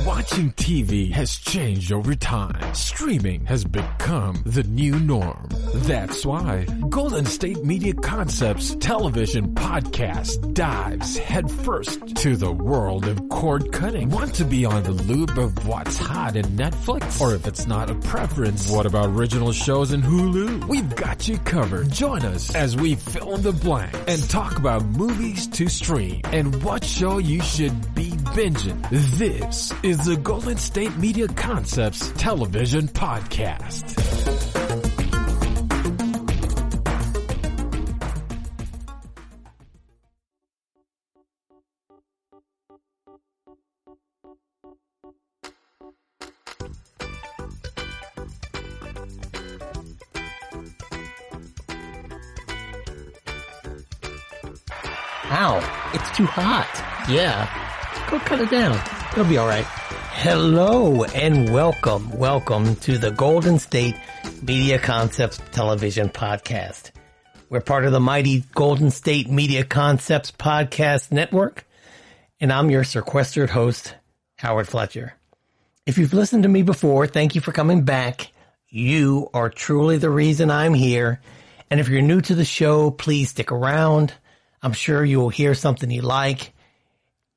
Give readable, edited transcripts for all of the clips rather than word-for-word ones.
Watching TV has changed over time. Streaming has become the new norm. That's why Golden State Media Concepts television podcast dives headfirst to the world of cord cutting. Want to be on the loop of what's hot in Netflix? Or if it's not a preference, what about original shows in Hulu? We've got you covered. Join us as we fill in the blanks and talk about movies to stream and what show you should be binging. This is the Golden State Media Concepts television podcast. Ow, it's too hot. Yeah, go cut it down. It'll be all right. Hello and welcome to the Golden State Media Concepts television podcast. We're part of the mighty Golden State Media Concepts podcast network, and I'm your sequestered host, Howard Fletcher. If you've listened to me before, thank you for coming back. You are truly the reason I'm here, and if you're new to the show, please stick around. I'm sure you will hear something you like.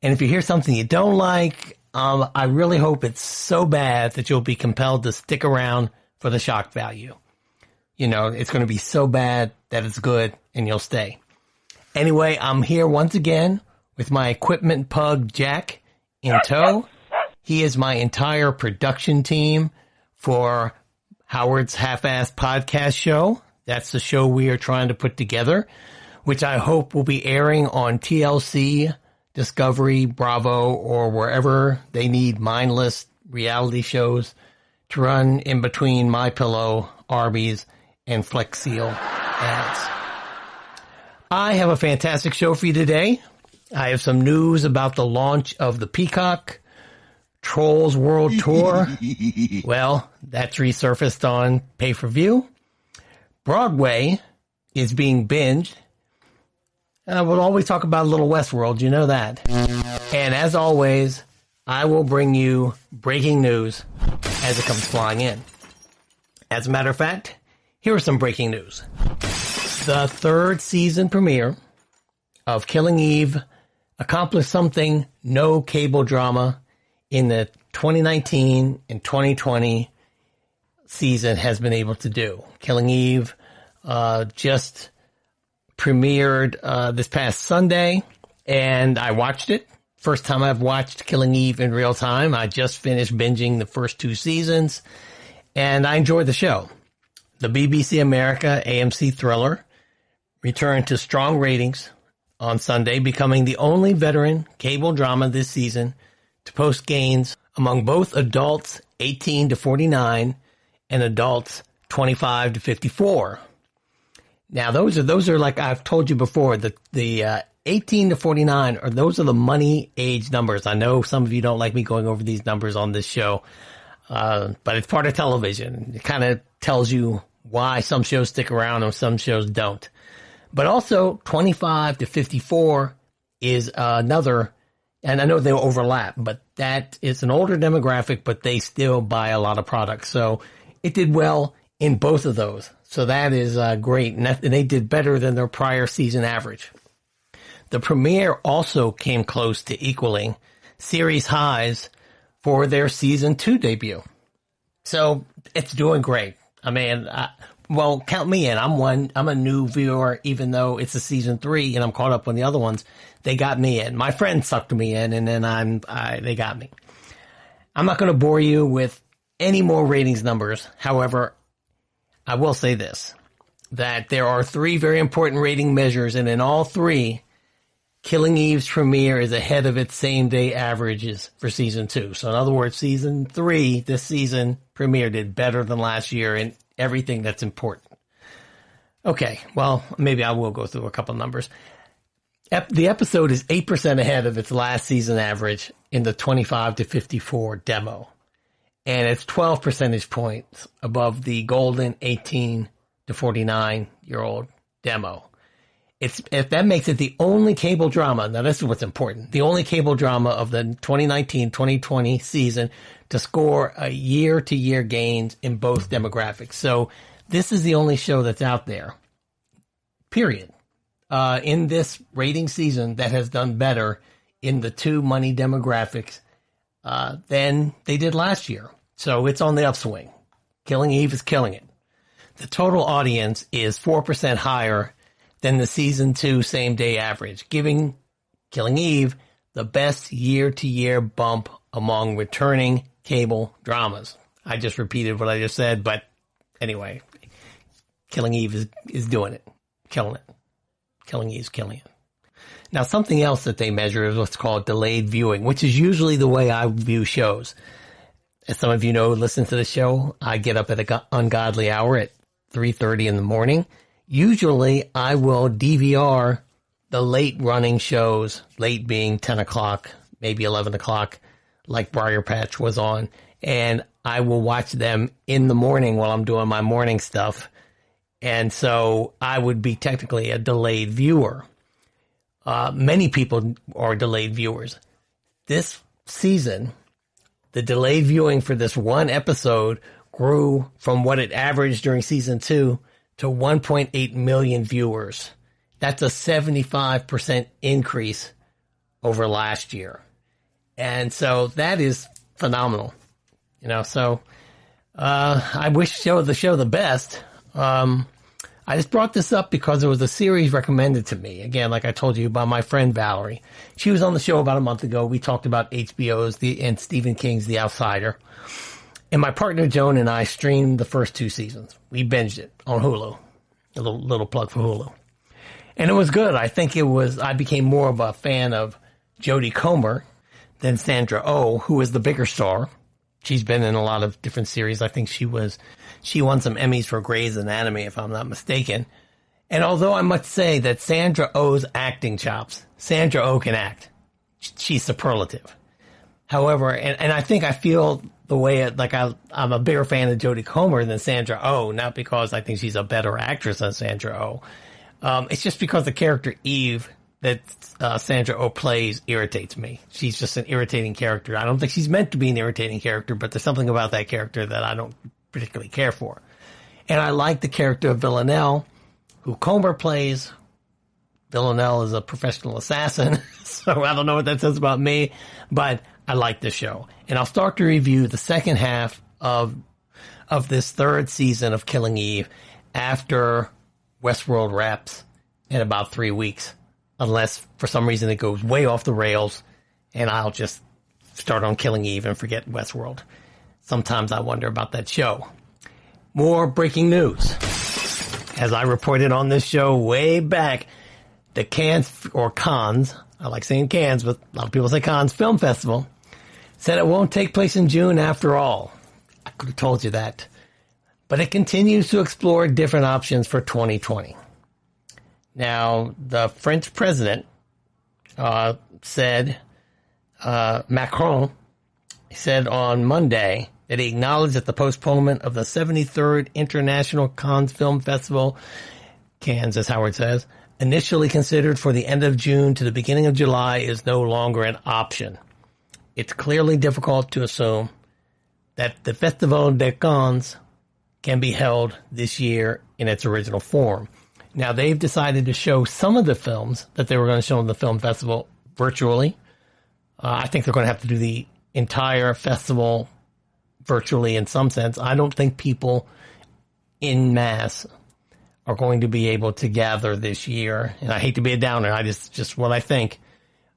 And if you hear something you don't like, I really hope it's so bad that you'll be compelled to stick around for the shock value. You know, it's going to be so bad that it's good and you'll stay. Anyway, I'm here once again with my equipment pug, Jack, in tow. He is my entire production team for Howard's Half-Assed Podcast Show. That's the show we are trying to put together, which I hope will be airing on TLC, Discovery, Bravo, or wherever they need mindless reality shows to run in between MyPillow, Arby's, and Flex Seal ads. I have a fantastic show for you today. I have some news about the launch of the Peacock Trolls World Tour. Well, that's resurfaced on pay-per-view. Broadway is being binged. We'll always talk about a little Westworld, you know that. And as always, I will bring you breaking news as it comes flying in. As a matter of fact, here are some breaking news. The third season premiere of Killing Eve accomplished something no cable drama in the 2019 and 2020 season has been able to do. Killing Eve just premiered this past Sunday, and I watched it. First time I've watched Killing Eve in real time. I just finished binging the first two seasons, and I enjoyed the show. The BBC America AMC thriller returned to strong ratings on Sunday, becoming the only veteran cable drama this season to post gains among both adults 18 to 49 and adults 25 to 54. Now, those are like I've told you before, the 18 to 49 those are the money age numbers. I know some of you don't like me going over these numbers on this show, but it's part of television. It kind of tells you why some shows stick around and some shows don't. But also 25 to 54 is another, and I know they overlap, but that is an older demographic, but they still buy a lot of products. So it did well in both of those. So that is great, and they did better than their prior season average. The premiere also came close to equaling series highs for their season 2 debut. So it's doing great. I mean, well, count me in. I'm a new viewer, even though it's a season 3 and I'm caught up on the other ones. They got me in. My friends sucked me in, and then they got me. I'm not going to bore you with any more ratings numbers. However, I will say this, that there are 3 very important rating measures, and in all 3, Killing Eve's premiere is ahead of its same-day averages for Season 2. So in other words, Season 3, this season, premiere did better than last year in everything that's important. Okay, well, maybe I will go through a couple numbers. The episode is 8% ahead of its last season average in the 25 to 54 demo. And it's 12 percentage points above the golden 18 to 49-year-old demo. If that makes it the only cable drama. Now, this is what's important. The only cable drama of the 2019-2020 season to score a year-to-year gains in both demographics. So this is the only show that's out there, period, in this rating season that has done better in the two money demographics than they did last year. So it's on the upswing. Killing Eve is killing it. The total audience is 4% higher than the season 2 same day average, giving Killing Eve the best year-to-year bump among returning cable dramas. I just repeated what I just said, but anyway, Killing Eve is doing it. Killing it. Killing Eve is killing it. Now, something else that they measure is what's called delayed viewing, which is usually the way I view shows. As some of you know, listen to the show, I get up at an ungodly hour at 3:30 in the morning. Usually, I will DVR the late running shows, late being 10 o'clock, maybe 11 o'clock, like Briar Patch was on, and I will watch them in the morning while I'm doing my morning stuff. And so I would be technically a delayed viewer. Many people are delayed viewers. This season, the delayed viewing for this one episode grew from what it averaged during season 2 to 1.8 million viewers. That's a 75% increase over last year. And so that is phenomenal. So I wish the show the best. I just brought this up because there was a series recommended to me. Again, like I told you, by my friend Valerie. She was on the show about a month ago. We talked about HBO's and Stephen King's The Outsider. And my partner Joan and I streamed the first 2 seasons. We binged it on Hulu. A little plug for Hulu. And it was good. I think I became more of a fan of Jodie Comer than Sandra Oh, who is the bigger star. She's been in a lot of different series. I think she won some Emmys for Grey's Anatomy, if I'm not mistaken. And although I must say that Sandra Oh's acting chops, Sandra Oh can act. She's superlative. However, and I think I feel the way I'm a bigger fan of Jodie Comer than Sandra Oh, not because I think she's a better actress than Sandra Oh. It's just because the character Eve that Sandra Oh plays irritates me. She's just an irritating character. I don't think she's meant to be an irritating character, but there's something about that character that I don't particularly care for. And I like the character of Villanelle, who Comer plays. Villanelle is a professional assassin, so I don't know what that says about me, but I like the show. And I'll start to review the second half of this third season of Killing Eve after Westworld wraps in about 3 weeks, unless for some reason it goes way off the rails and I'll just start on Killing Eve and forget Westworld. Sometimes I wonder about that show. More breaking news. As I reported on this show way back, the Cannes, I like saying Cannes, but a lot of people say Cannes Film Festival, said it won't take place in June after all. I could have told you that. But it continues to explore different options for 2020. Now, the French president Macron said on Monday that he acknowledged that the postponement of the 73rd International Cannes Film Festival, Cannes, as Howard says, initially considered for the end of June to the beginning of July is no longer an option. It's clearly difficult to assume that the Festival de Cannes can be held this year in its original form. Now, they've decided to show some of the films that they were going to show in the film festival virtually. I think they're going to have to do the entire festival virtually in some sense. I don't think people en masse are going to be able to gather this year. And I hate to be a downer. I just what I think.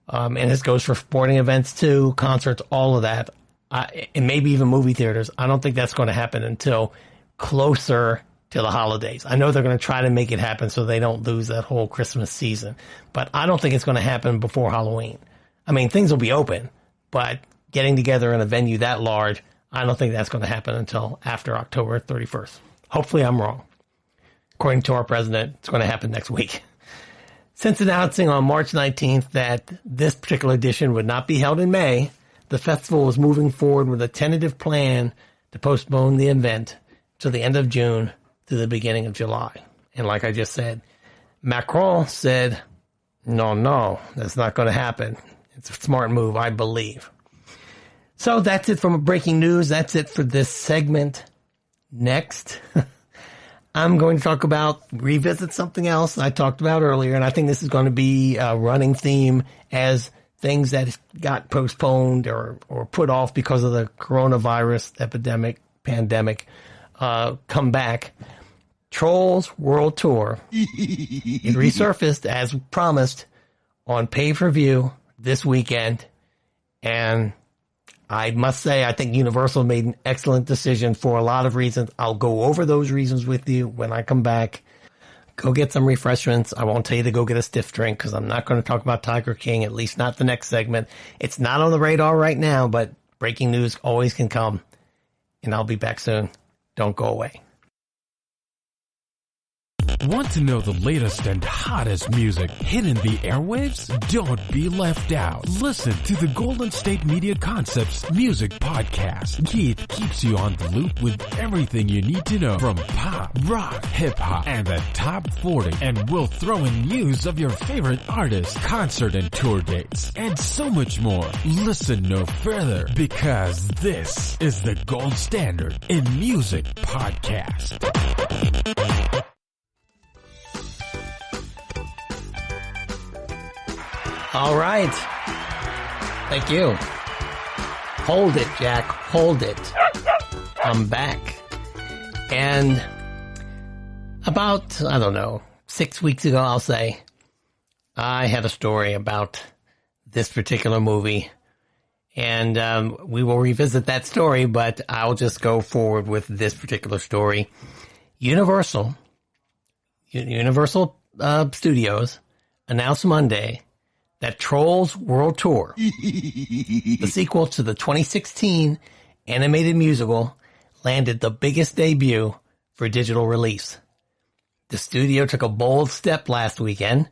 And this goes for sporting events too, concerts, all of that. And maybe even movie theaters. I don't think that's going to happen until closer to the holidays. I know they're going to try to make it happen so they don't lose that whole Christmas season. But I don't think it's going to happen before Halloween. I mean, things will be open, but getting together in a venue that large, I don't think that's going to happen until after October 31st. Hopefully I'm wrong. According to our president, it's going to happen next week. Since announcing on March 19th that this particular edition would not be held in May, the festival was moving forward with a tentative plan to postpone the event to the end of June to the beginning of July. And like I just said, Macron said, no, that's not going to happen. It's a smart move, I believe. So that's it from breaking news. That's it for this segment. Next, I'm going to revisit something else I talked about earlier, and I think this is going to be a running theme as things that got postponed or put off because of the coronavirus pandemic, come back. Trolls World Tour. It resurfaced as promised on pay-per-view this weekend, and I must say, I think Universal made an excellent decision for a lot of reasons. I'll go over those reasons with you when I come back. Go get some refreshments. I won't tell you to go get a stiff drink because I'm not going to talk about Tiger King, at least not the next segment. It's not on the radar right now, but breaking news always can come. And I'll be back soon. Don't go away. Want to know the latest and hottest music hitting the airwaves? Don't be left out. Listen to the Golden State Media Concepts Music Podcast. It keeps you on the loop with everything you need to know from pop, rock, hip-hop, and the top 40. And we'll throw in news of your favorite artists, concert and tour dates, and so much more. Listen no further because this is the gold standard in music podcast. All right. Thank you. Hold it, Jack. Hold it. I'm back. And about, 6 weeks ago, I'll say, I had a story about this particular movie. And we will revisit that story, but I'll just go forward with this particular story. Universal Studios announced Monday that Trolls World Tour, the sequel to the 2016 animated musical, landed the biggest debut for digital release. The studio took a bold step last weekend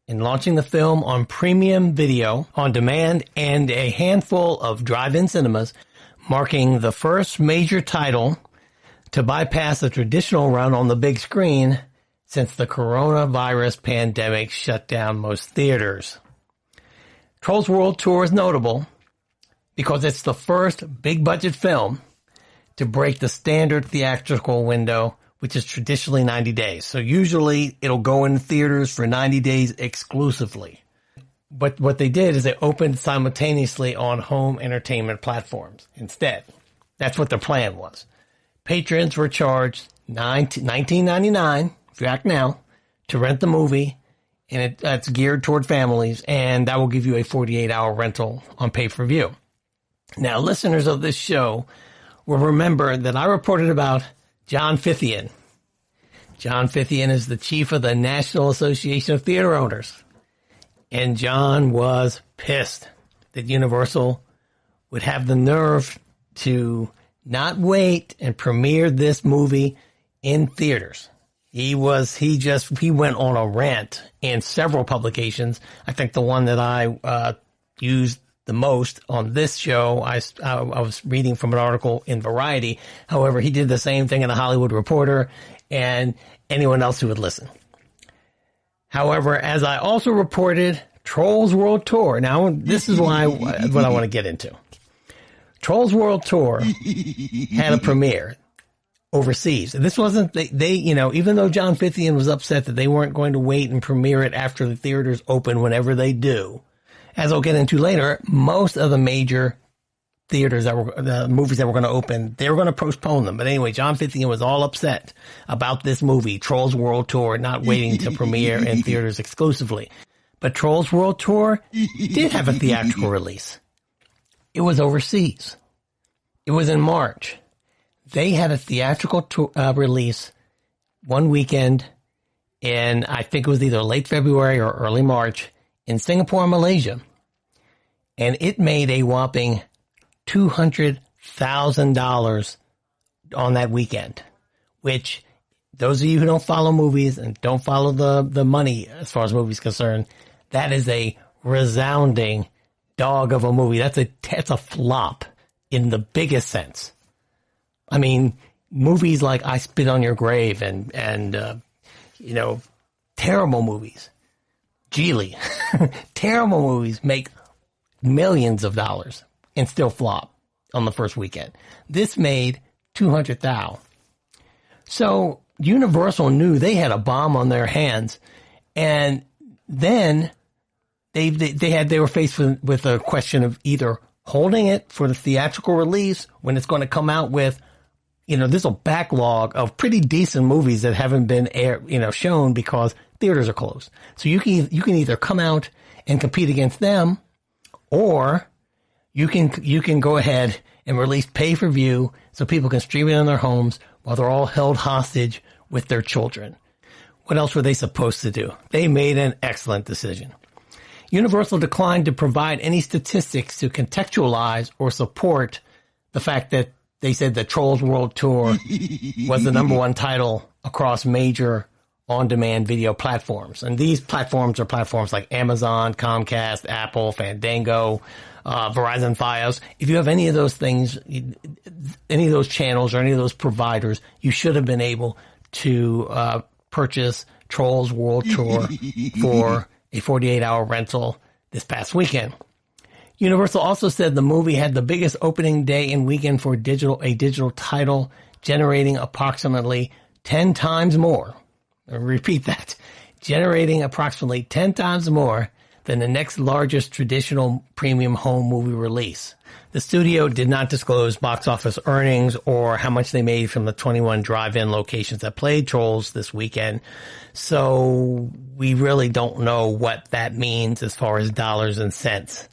in launching the film on premium video on demand and a handful of drive-in cinemas, marking the first major title to bypass a traditional run on the big screen since the coronavirus pandemic shut down most theaters. Trolls World Tour is notable because it's the first big-budget film to break the standard theatrical window, which is traditionally 90 days. So usually it'll go in theaters for 90 days exclusively. But what they did is they opened simultaneously on home entertainment platforms instead. That's what their plan was. Patrons were charged $19.99, if you act now, to rent the movie. And it's geared toward families, and that will give you a 48-hour rental on pay-per-view. Now, listeners of this show will remember that I reported about John Fithian. John Fithian is the chief of the National Association of Theater Owners. And John was pissed that Universal would have the nerve to not wait and premiere this movie in theaters. He went on a rant in several publications. I think the one that I used the most on this show, I was reading from an article in Variety. However, he did the same thing in the Hollywood Reporter and anyone else who would listen. However, as I also reported, Trolls World Tour. Now, this is what I want to get into. Trolls World Tour had a premiere overseas. And this wasn't, even though John Fithian was upset that they weren't going to wait and premiere it after the theaters open whenever they do, as I'll get into later, most of the major theaters the movies that were going to open, they were going to postpone them. But anyway, John Fithian was all upset about this movie, Trolls World Tour, not waiting to premiere in theaters exclusively. But Trolls World Tour did have a theatrical release. It was overseas. It was in March. They had a theatrical release one weekend in, I think it was either late February or early March, in Singapore, Malaysia. And it made a whopping $200,000 on that weekend, which those of you who don't follow movies and don't follow the money as far as movies concerned, that is a resounding dog of a movie. That's a flop in the biggest sense. I mean, movies like I Spit on Your Grave and terrible movies, Geely, terrible movies make millions of dollars and still flop on the first weekend. This made 200,000. So Universal knew they had a bomb on their hands, and then they were faced with a question of either holding it for the theatrical release when it's going to come out with, there's a backlog of pretty decent movies that haven't been shown because theaters are closed. So you can either come out and compete against them, or you can go ahead and release pay-per-view so people can stream it in their homes while they're all held hostage with their children. What else were they supposed to do? They made an excellent decision. Universal declined to provide any statistics to contextualize or support the fact that they said that Trolls World Tour was the number one title across major on-demand video platforms. And these platforms are platforms like Amazon, Comcast, Apple, Fandango, Verizon Fios. If you have any of those things, any of those channels or any of those providers, you should have been able to purchase Trolls World Tour for a 48-hour rental this past weekend. Universal also said the movie had the biggest opening day and weekend for a digital title, generating approximately 10 times more. I'll repeat that. Generating approximately 10 times more than the next largest traditional premium home movie release. The studio did not disclose box office earnings or how much they made from the 21 drive-in locations that played Trolls this weekend. So we really don't know what that means as far as dollars and cents.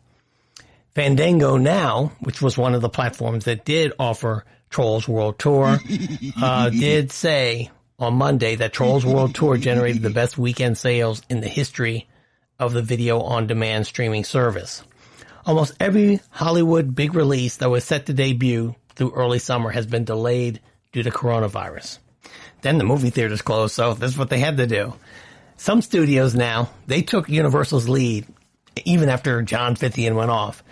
Fandango Now, which was one of the platforms that did offer Trolls World Tour, did say on Monday that Trolls World Tour generated the best weekend sales in the history of the video on-demand streaming service. Almost every Hollywood big release that was set to debut through early summer has been delayed due to coronavirus. Then the movie theaters closed, so this is what they had to do. Some studios now, they took Universal's lead even after John Fithian went off.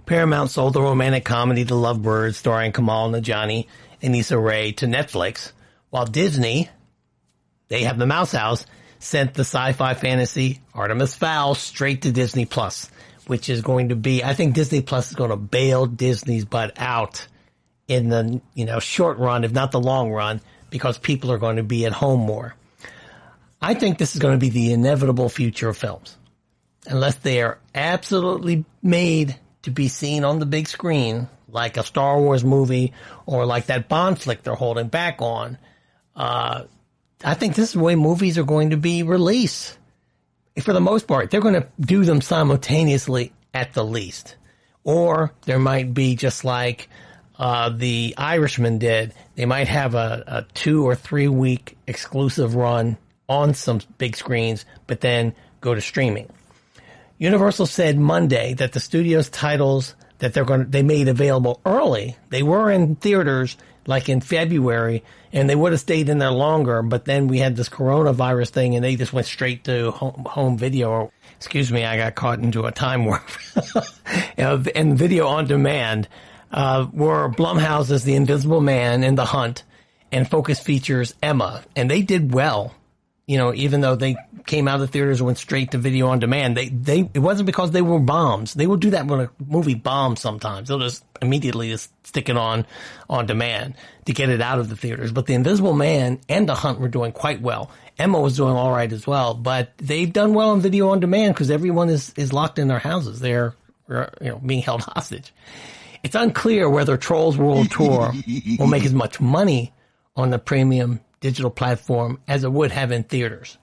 Paramount sold the romantic comedy The Lovebirds, starring Kamal Najani and Issa Rae, to Netflix, while Disney, they have the Mouse House, sent the sci-fi fantasy Artemis Fowl straight to DisneyPlus, which is going to be, I think DisneyPlus is going to bail Disney's butt out in the, short run, if not the long run, because people are going to be at home more. I think this is going to be the inevitable future of films. Unless they are absolutely made to be seen on the big screen, like a Star Wars movie or like that Bond flick they're holding back on, I think this is the way movies are going to be released. For the most part, they're going to do them simultaneously at the least. Or there might be just like The Irishman did. They might have a 2 or 3 week exclusive run on some big screens, but then go to streaming. Universal said Monday that the studio's titles that they made available early, they were in theaters like in February, and they would have stayed in there longer, but then we had this coronavirus thing, and they just went straight to home video. Excuse me, I got caught into a time warp. And video on demand were Blumhouse's The Invisible Man and The Hunt, and Focus Features Emma, and they did well. Even though they came out of the theaters and went straight to video on demand, it wasn't because they were bombs. They will do that when a movie bombs sometimes. They'll just immediately just stick it on demand to get it out of the theaters. But The Invisible Man and The Hunt were doing quite well. Emma was doing all right as well, but they've done well on video on demand because everyone is locked in their houses. They're, being held hostage. It's unclear whether Trolls World Tour will make as much money on the premium digital platform as it would have in theaters.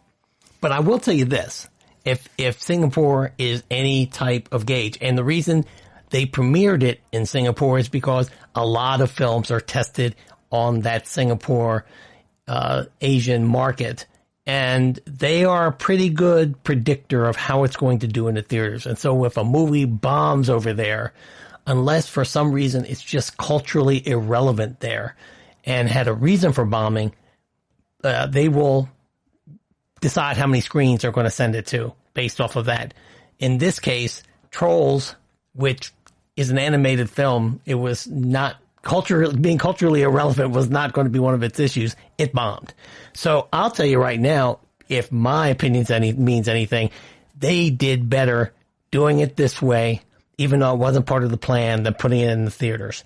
But I will tell you this, if Singapore is any type of gauge, and the reason they premiered it in Singapore is because a lot of films are tested on that Singapore Asian market, and they are a pretty good predictor of how it's going to do in the theaters. And so if a movie bombs over there, unless for some reason it's just culturally irrelevant there and had a reason for bombing, they will decide how many screens they're going to send it to based off of that. In this case, Trolls, which is an animated film, it was not being culturally irrelevant was not going to be one of its issues. It bombed. So I'll tell you right now, if my opinion means anything, they did better doing it this way, even though it wasn't part of the plan, than putting it in the theaters.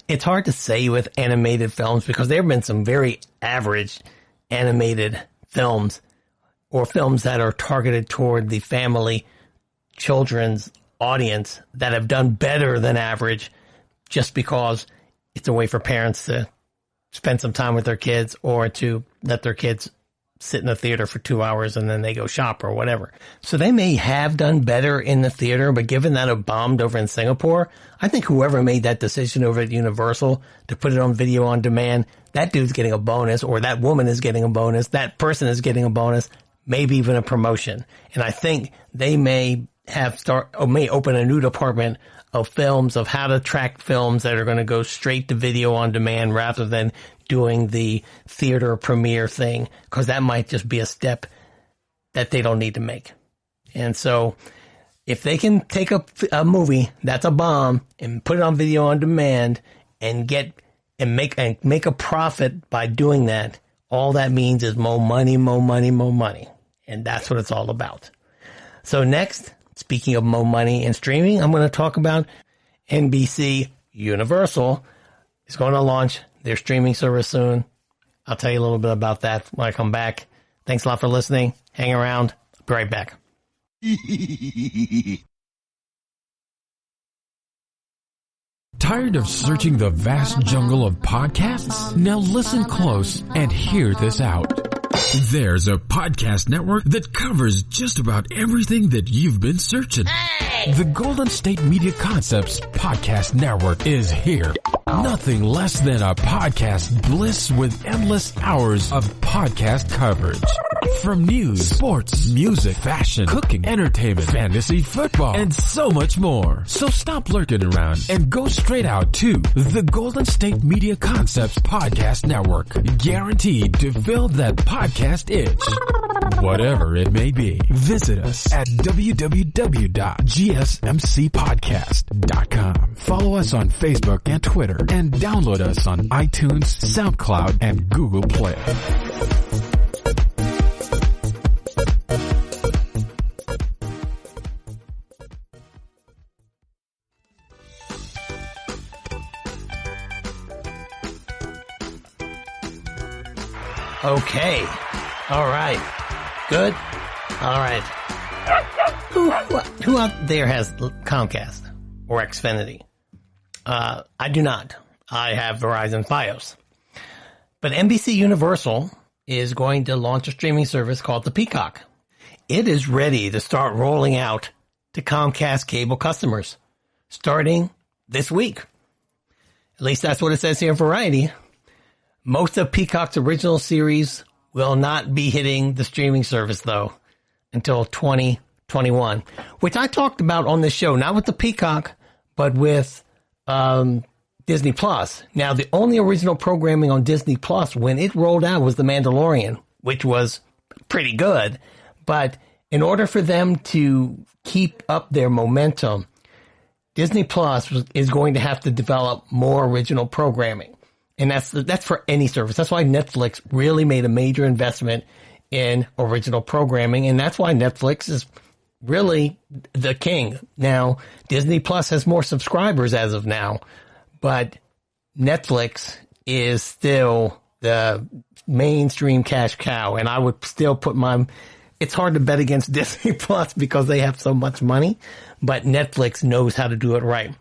It's hard to say with animated films because there have been some very average animated films or films that are targeted toward the family children's audience that have done better than average just because it's a way for parents to spend some time with their kids or to let their kids sit in the theater for 2 hours and then they go shop or whatever. So they may have done better in the theater, but given that it bombed over in Singapore, I think whoever made that decision over at Universal to put it on video on demand, that dude's getting a bonus, or that woman is getting a bonus, that person is getting a bonus, maybe even a promotion. And I think they may open a new department of films, of how to track films that are going to go straight to video on demand rather than doing the theater premiere thing, because that might just be a step that they don't need to make. And so if they can take a movie that's a bomb and put it on video on demand and make a profit by doing that, all that means is more money, more money, more money. And that's what it's all about. So next, speaking of more money and streaming, I'm going to talk about NBC Universal is going to launch their streaming service soon. I'll tell you a little bit about that when I come back. Thanks a lot for listening. Hang around. I'll be right back. Tired of searching the vast jungle of podcasts? Now listen close and hear this out. There's a podcast network that covers just about everything that you've been searching. Hey! The Golden State Media Concepts Podcast Network is here. Nothing less than a podcast bliss with endless hours of podcast coverage. From news, sports, music, fashion, cooking, entertainment, fantasy, football, and so much more. So stop lurking around and go straight out to the Golden State Media Concepts Podcast Network. Guaranteed to fill that podcast itch. Whatever it may be. Visit us at www.gsmcpodcast.com. Follow us on Facebook and Twitter, and download us on iTunes, SoundCloud, and Google Play. Okay. All right. Good. All right. Who out there has Comcast or Xfinity? I do not. I have Verizon Fios. But NBC Universal is going to launch a streaming service called the Peacock. It is ready to start rolling out to Comcast cable customers starting this week. At least that's what it says here in Variety. Most of Peacock's original series will not be hitting the streaming service, though, until 2021, which I talked about on this show, not with the Peacock, but with DisneyPlus. Now, the only original programming on DisneyPlus when it rolled out was The Mandalorian, which was pretty good. But in order for them to keep up their momentum, DisneyPlus is going to have to develop more original programming. And that's for any service. That's why Netflix really made a major investment in original programming. And that's why Netflix is really the king. Now, Disney Plus has more subscribers as of now, but Netflix is still the mainstream cash cow. And I would still put it's hard to bet against Disney Plus because they have so much money, but Netflix knows how to do it right.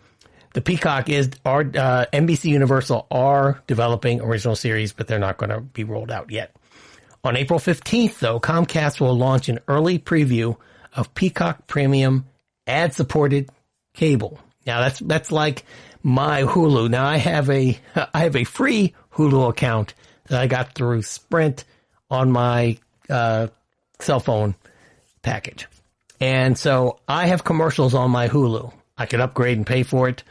The Peacock NBC Universal are developing original series, but they're not going to be rolled out yet. On April 15th, though, Comcast will launch an early preview of Peacock Premium ad-supported cable. Now that's like my Hulu. Now I have a free Hulu account that I got through Sprint on my cell phone package, and so I have commercials on my Hulu. I could upgrade and pay for it,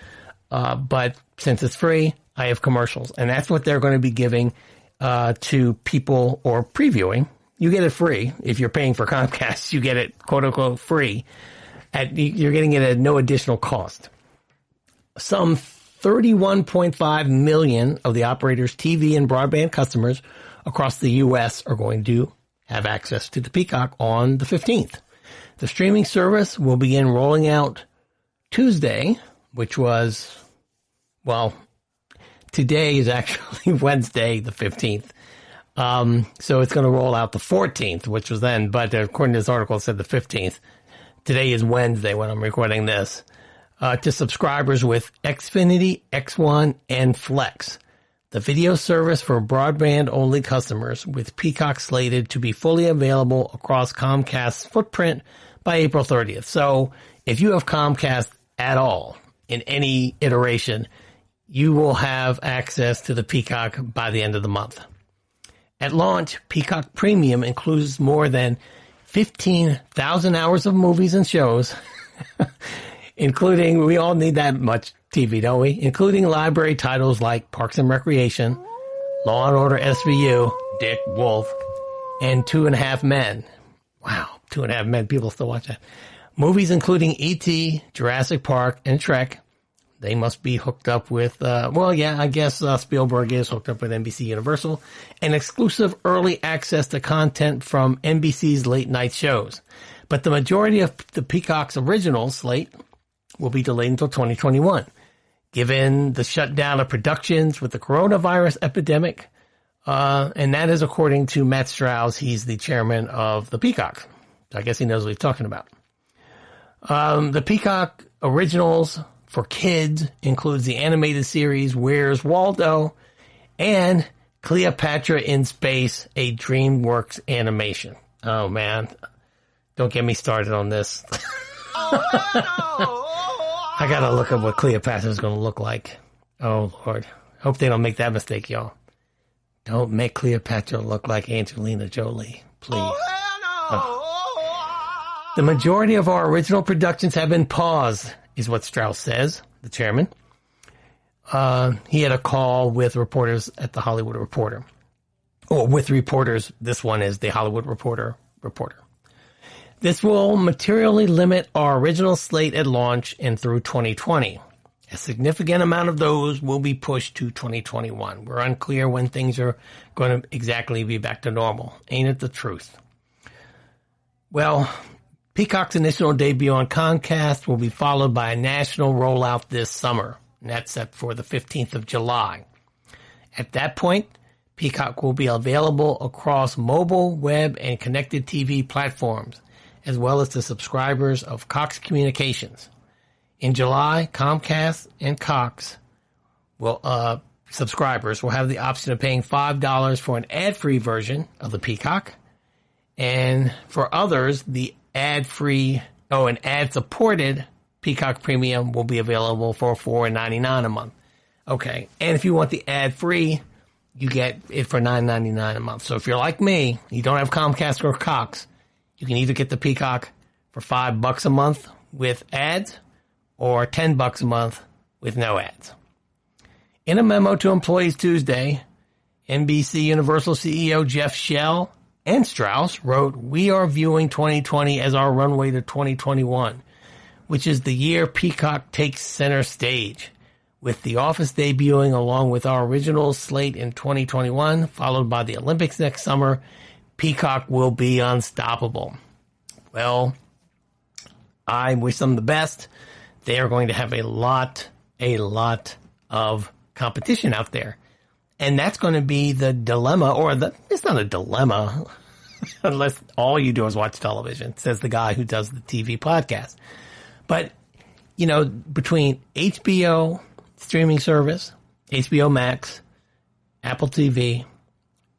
but since it's free, I have commercials. And that's what they're going to be giving to people or previewing. You get it free. If you're paying for Comcast, you get it, quote-unquote, free. You're getting it at no additional cost. Some 31.5 million of the operator's TV and broadband customers across the U.S. are going to have access to the Peacock on the 15th. The streaming service will begin rolling out Tuesday, which was, well, today is actually Wednesday, the 15th. So it's going to roll out the 14th, which was then, but according to this article, it said the 15th. Today is Wednesday when I'm recording this. To subscribers with Xfinity, X1, and Flex. The video service for broadband-only customers with Peacock slated to be fully available across Comcast's footprint by April 30th. So if you have Comcast at all in any iteration, you will have access to the Peacock by the end of the month. At launch, Peacock Premium includes more than 15,000 hours of movies and shows, including, we all need that much TV, don't we? Including library titles like Parks and Recreation, Law and Order SVU, Dick Wolf, and 2.5 Men. Wow, 2.5 Men, people still watch that. Movies including E.T., Jurassic Park, and Shrek. They must be hooked up with, I guess Spielberg is hooked up with NBC Universal. And exclusive early access to content from NBC's late night shows. But the majority of the Peacock's original slate will be delayed until 2021. Given the shutdown of productions with the coronavirus epidemic, and that is according to Matt Strauss. He's the chairman of the Peacock. So I guess he knows what he's talking about. The Peacock originals for kids includes the animated series Where's Waldo and Cleopatra in Space, a DreamWorks animation. Oh, man. Don't get me started on this. I got to look at what Cleopatra is going to look like. Oh, Lord. Hope they don't make that mistake, y'all. Don't make Cleopatra look like Angelina Jolie, please. Oh. The majority of our original productions have been paused, is what Strauss says, the chairman. He had a call with reporters at the Hollywood Reporter. Or with reporters. This one is the Hollywood Reporter. This will materially limit our original slate at launch and through 2020. A significant amount of those will be pushed to 2021. We're unclear when things are going to exactly be back to normal. Ain't it the truth? Well, Peacock's initial debut on Comcast will be followed by a national rollout this summer, and that's set for the 15th of July. At that point, Peacock will be available across mobile, web, and connected TV platforms, as well as to subscribers of Cox Communications. In July, Comcast and Cox subscribers will have the option of paying $5 for an ad-free version of the Peacock, and for others, the an ad-supported Peacock Premium will be available for $4.99 a month. Okay, and if you want the ad-free, you get it for $9.99 a month. So if you're like me, you don't have Comcast or Cox, you can either get the Peacock for $5 a month with ads or $10 a month with no ads. In a memo to employees Tuesday, NBC Universal CEO Jeff Shell and Strauss wrote, "We are viewing 2020 as our runway to 2021, which is the year Peacock takes center stage. With The Office debuting along with our original slate in 2021, followed by the Olympics next summer, Peacock will be unstoppable." Well, I wish them the best. They are going to have a lot of competition out there. And that's going to be the dilemma, it's not a dilemma, unless all you do is watch television, says the guy who does the TV podcast. But, between HBO streaming service, HBO Max, Apple TV,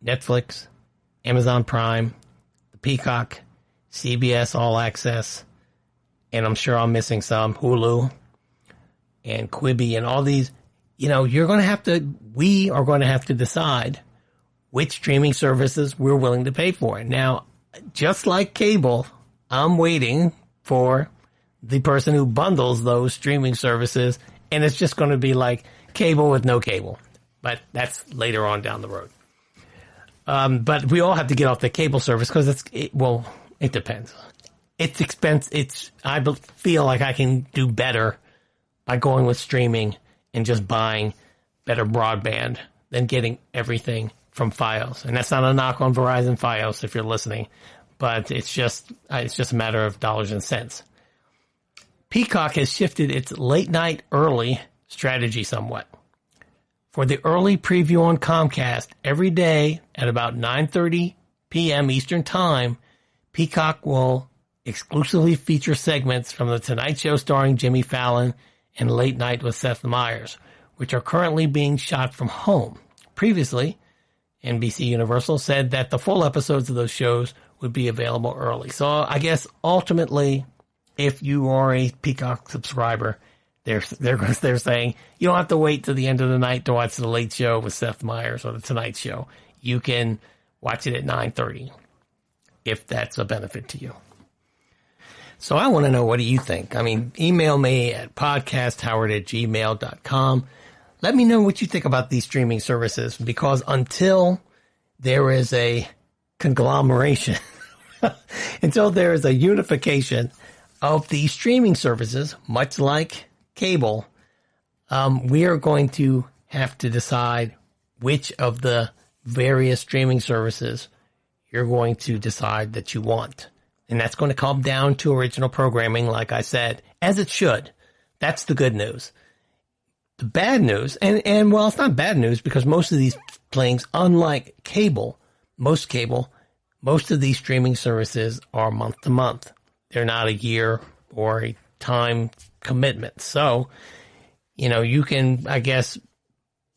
Netflix, Amazon Prime, the Peacock, CBS All Access, and I'm sure I'm missing some, Hulu, and Quibi, and all these, we are going to have to decide which streaming services we're willing to pay for. Now, just like cable, I'm waiting for the person who bundles those streaming services, and it's just going to be like cable with no cable. But that's later on down the road. But we all have to get off the cable service because it depends. It's expensive. I feel like I can do better by going with streaming and just buying better broadband than getting everything from Fios. And that's not a knock on Verizon Fios if you're listening, but it's just a matter of dollars and cents. Peacock has shifted its late night early strategy somewhat. For the early preview on Comcast, every day at about 9:30 p.m. Eastern Time, Peacock will exclusively feature segments from The Tonight Show starring Jimmy Fallon and Late Night with Seth Meyers, which are currently being shot from home. Previously, NBC Universal said that the full episodes of those shows would be available early. So I guess ultimately, if you are a Peacock subscriber, they're saying you don't have to wait till the end of the night to watch The Late Show with Seth Meyers or The Tonight Show. You can watch it at 9:30 if that's a benefit to you. So I want to know, what do you think? I mean, email me at podcasthoward@gmail.com. Let me know what you think about these streaming services, because until there is a conglomeration, until there is a unification of these streaming services, much like cable, we are going to have to decide which of the various streaming services you're going to decide that you want. And that's going to come down to original programming, like I said, as it should. That's the good news. The bad news, and well, it's not bad news, because most of these things, unlike cable, most of these streaming services are month to month. They're not a year or a time commitment. So, you can, I guess,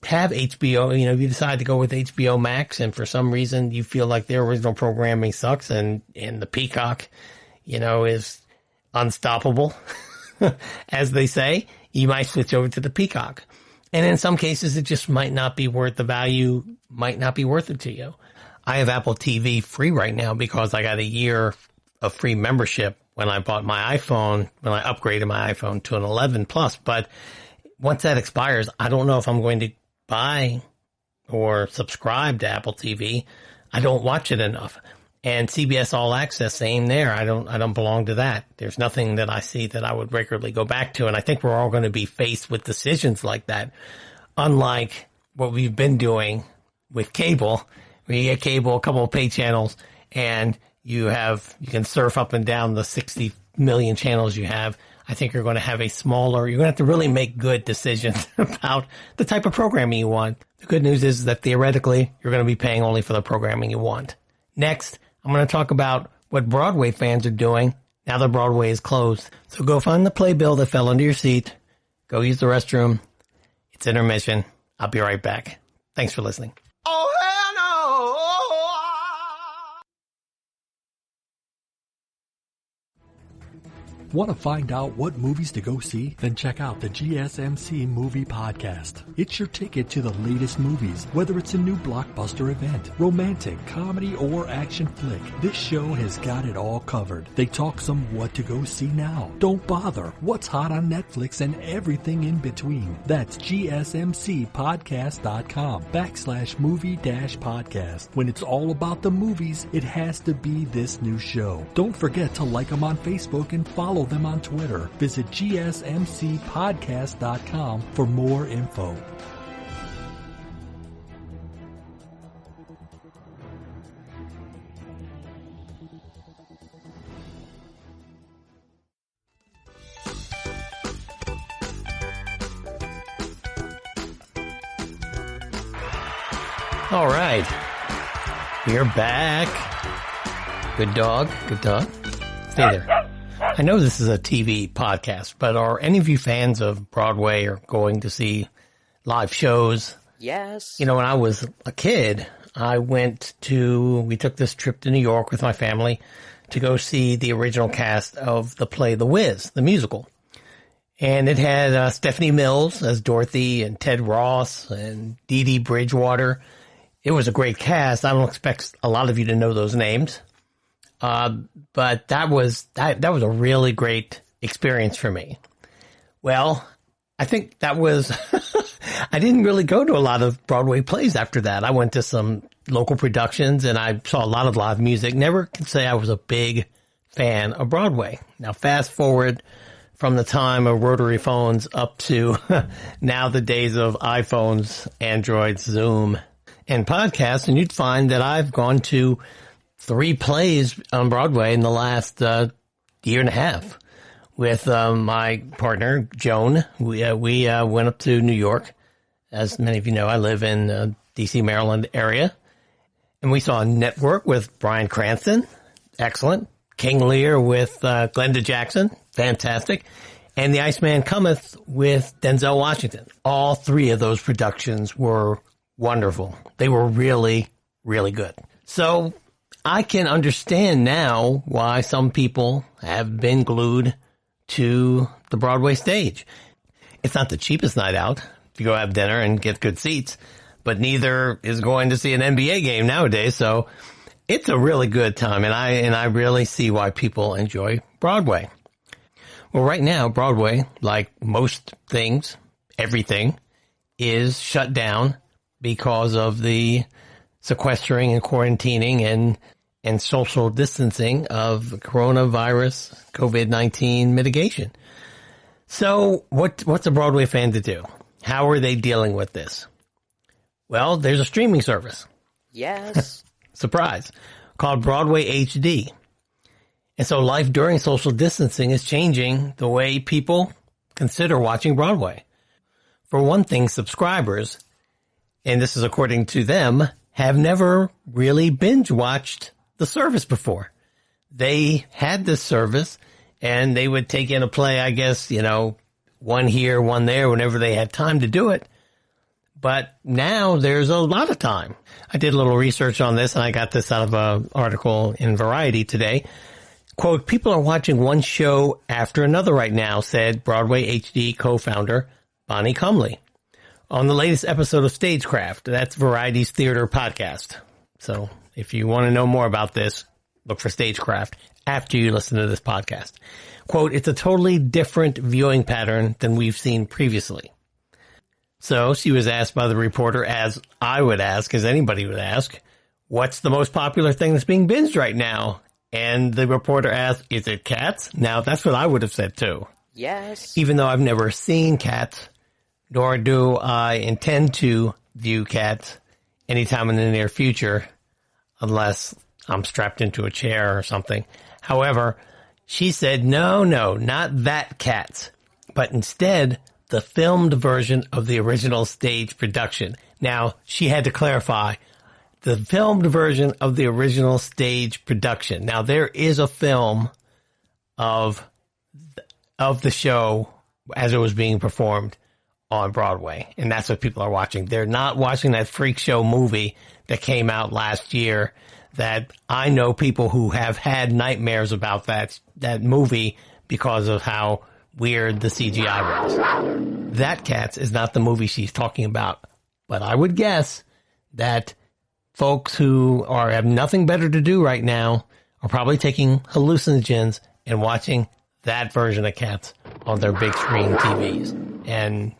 have HBO, if you decide to go with HBO Max and for some reason you feel like their original programming sucks and the Peacock, is unstoppable, as they say, you might switch over to the Peacock. And in some cases, it just might not be worth the value, might not be worth it to you. I have Apple TV free right now because I got a year of free membership when I bought my iPhone, when I upgraded my iPhone to an 11 Plus. But once that expires, I don't know if I'm going to buy or subscribe to Apple TV. I don't watch it enough. And CBS All Access, same there. I don't belong to that. There's nothing that I see that I would regularly go back to. And I think we're all going to be faced with decisions like that. Unlike what we've been doing with cable, where you get cable, a couple of pay channels, and you can surf up and down the 60 million channels you have. I think you're going to have you're going to have to really make good decisions about the type of programming you want. The good news is that theoretically, you're going to be paying only for the programming you want. Next, I'm going to talk about what Broadway fans are doing now that Broadway is closed. So go find the playbill that fell under your seat. Go use the restroom. It's intermission. I'll be right back. Thanks for listening. Oh, hell no! Want to find out what movies to go see? Then check out the GSMC Movie Podcast. It's your ticket to the latest movies, whether it's a new blockbuster event, romantic, comedy, or action flick. This show has got it all covered. They talk some what to go see now. Don't bother. What's hot on Netflix and everything in between. That's GSMCpodcast.com/movie-podcast. When it's all about the movies, it has to be this new show. Don't forget to like them on Facebook and follow them on Twitter. Visit GSMCpodcast.com for more info. All right. We're back. Good dog. Good dog. Stay there. I know this is a TV podcast, but are any of you fans of Broadway or going to see live shows? Yes. When I was a kid, we took this trip to New York with my family to go see the original cast of the play The Wiz, the musical. And it had Stephanie Mills as Dorothy and Ted Ross and Dee Dee Bridgewater. It was a great cast. I don't expect a lot of you to know those names. But that was a really great experience for me. Well, I think that was, I didn't really go to a lot of Broadway plays after that. I went to some local productions and I saw a lot of live music. Never can say I was a big fan of Broadway. Now fast forward from the time of rotary phones up to now the days of iPhones, Androids, Zoom, and podcasts, and you'd find that I've gone to 3 plays on Broadway in the last year and a half with my partner, Joan. We went up to New York. As many of you know, I live in D.C., Maryland area. And we saw Network with Bryan Cranston. Excellent. King Lear with Glenda Jackson. Fantastic. And The Iceman Cometh with Denzel Washington. All 3 of those productions were wonderful. They were really, really good. So I can understand now why some people have been glued to the Broadway stage. It's not the cheapest night out to go have dinner and get good seats, but neither is going to see an NBA game nowadays. So it's a really good time, and I really see why people enjoy Broadway. Well, right now, Broadway, like most things, everything, is shut down because of the sequestering and quarantining and social distancing of coronavirus, COVID-19 mitigation. So what's a Broadway fan to do? How are they dealing with this? Well, there's a streaming service. Yes. Surprise. Called Broadway HD. And so life during social distancing is changing the way people consider watching Broadway. For one thing, subscribers, and this is according to them, have never really binge watched the service before. They had this service and they would take in a play, I guess, one here, one there, whenever they had time to do it. But now there's a lot of time. I did a little research on this, and I got this out of an article in Variety today. Quote, people are watching one show after another right now, said Broadway HD co-founder Bonnie Comley on the latest episode of Stagecraft. That's Variety's theater podcast. So if you want to know more about this, look for Stagecraft after you listen to this podcast. Quote, it's a totally different viewing pattern than we've seen previously. So she was asked by the reporter, as I would ask, as anybody would ask, what's the most popular thing that's being binged right now? And the reporter asked, is it Cats? Now, that's what I would have said too. Yes. Even though I've never seen Cats, nor do I intend to view Cats anytime in the near future, unless I'm strapped into a chair or something. However, she said, no, not that Cats, but instead the filmed version of the original stage production. Now, she had to clarify the filmed version of the original stage production. Now, there is a film of the show as it was being performed on Broadway, and that's what people are watching. They're not watching that freak show movie that came out last year that I know people who have had nightmares about that movie because of how weird the CGI was. That Cats is not the movie she's talking about, but I would guess that folks who have nothing better to do right now are probably taking hallucinogens and watching that version of Cats on their big screen TVs. And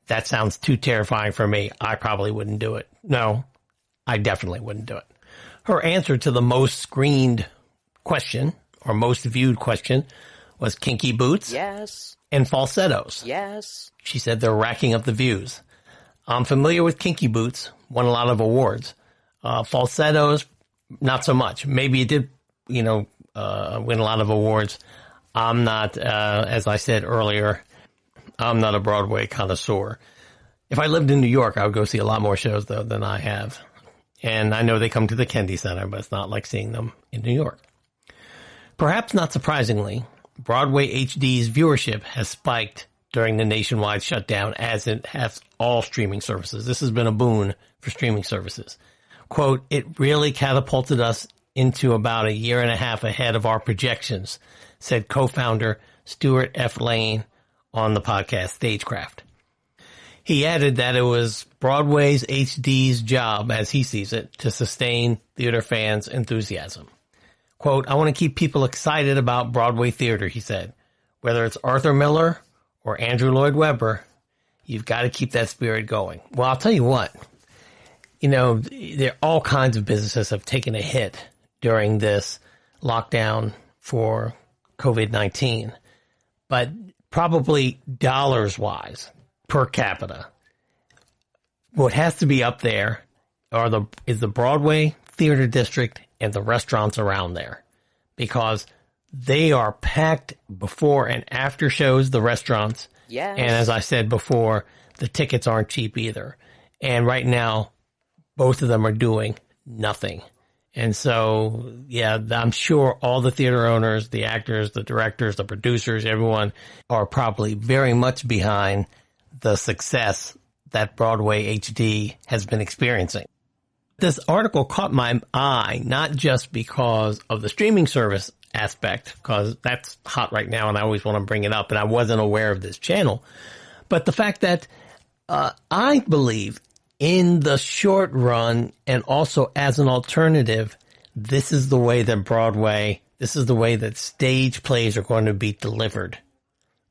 that sounds too terrifying for me. I probably wouldn't do it. No, I definitely wouldn't do it. Her answer to the most screened question or most viewed question was Kinky Boots. Yes. And Falsettos. Yes. She said they're racking up the views. I'm familiar with Kinky Boots, won a lot of awards. Falsettos, not so much. Maybe it did, win a lot of awards. I'm not, as I said earlier, I'm not a Broadway connoisseur. If I lived in New York, I would go see a lot more shows, though, than I have. And I know they come to the Kennedy Center, but it's not like seeing them in New York. Perhaps not surprisingly, Broadway HD's viewership has spiked during the nationwide shutdown, as it has all streaming services. This has been a boon for streaming services. Quote, it really catapulted us into about a year and a half ahead of our projections, said co-founder Stuart F. Lane on the podcast Stagecraft. He added that it was Broadway's HD's job, as he sees it, to sustain theater fans' enthusiasm. Quote, I want to keep people excited about Broadway theater, he said. Whether it's Arthur Miller or Andrew Lloyd Webber, you've got to keep that spirit going. Well, I'll tell you what, there all kinds of businesses have taken a hit during this lockdown for COVID-19, but probably dollars-wise, per capita, what has to be up there is the Broadway Theater District and the restaurants around there, because they are packed before and after shows, the restaurants. Yes. And as I said before, the tickets aren't cheap either. And right now, both of them are doing nothing. And so, yeah, I'm sure all the theater owners, the actors, the directors, the producers, everyone are probably very much behind the success that Broadway HD has been experiencing. This article caught my eye, not just because of the streaming service aspect, because that's hot right now and I always want to bring it up, and I wasn't aware of this channel, but the fact that I believe in the short run and also as an alternative, this is the way that Broadway, this is the way that stage plays are going to be delivered.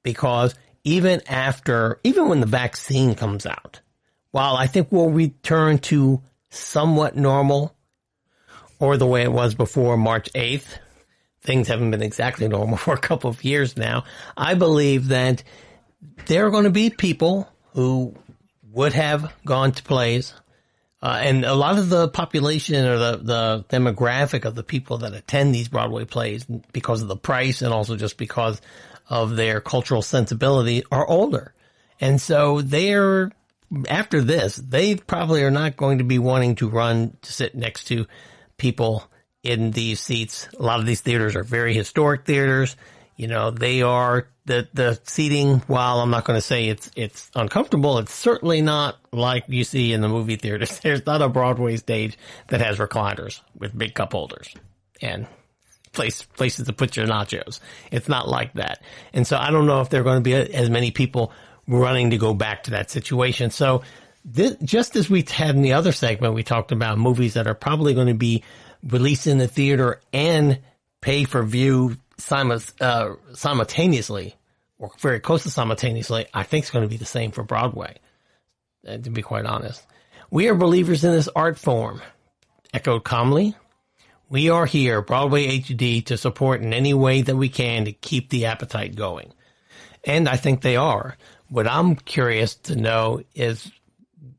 Because even when the vaccine comes out, while I think we'll return to somewhat normal, or the way it was before March 8th, things haven't been exactly normal for a couple of years now. I believe that there are going to be people who would have gone to plays, and a lot of the population or the demographic of the people that attend these Broadway plays, because of the price and also just because of their cultural sensibility, are older. And so after this, they probably are not going to be wanting to run to sit next to people in these seats. A lot of these theaters are very historic theaters. You know, they are the seating, while I'm not going to say it's uncomfortable, it's certainly not like you see in the movie theaters. There's not a Broadway stage that has recliners with big cup holders and places to put your nachos. It's not like that. And so I don't know if there are going to be as many people running to go back to that situation. So just as we had in the other segment, we talked about movies that are probably going to be released in the theater and pay for view simultaneously, or very close to simultaneously. I think it's going to be the same for Broadway, to be quite honest. We are believers in this art form. Echoed calmly, we are here, Broadway HD, to support in any way that we can to keep the appetite going. And I think they are. What I'm curious to know is,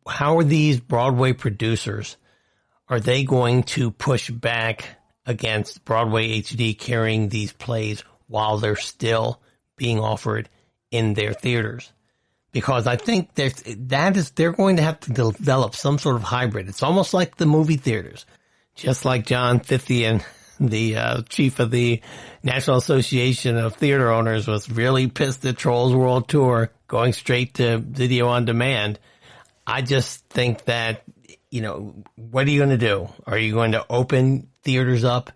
how are these Broadway producers, are they going to push back against Broadway HD carrying these plays while they're still being offered in their theaters? Because I think they're going to have to develop some sort of hybrid. It's almost like the movie theaters, just like John Fithian, the chief of the National Association of Theater Owners, was really pissed at Trolls World Tour going straight to video on demand. I just think that, you know, what are you going to do? Are you going to open theaters up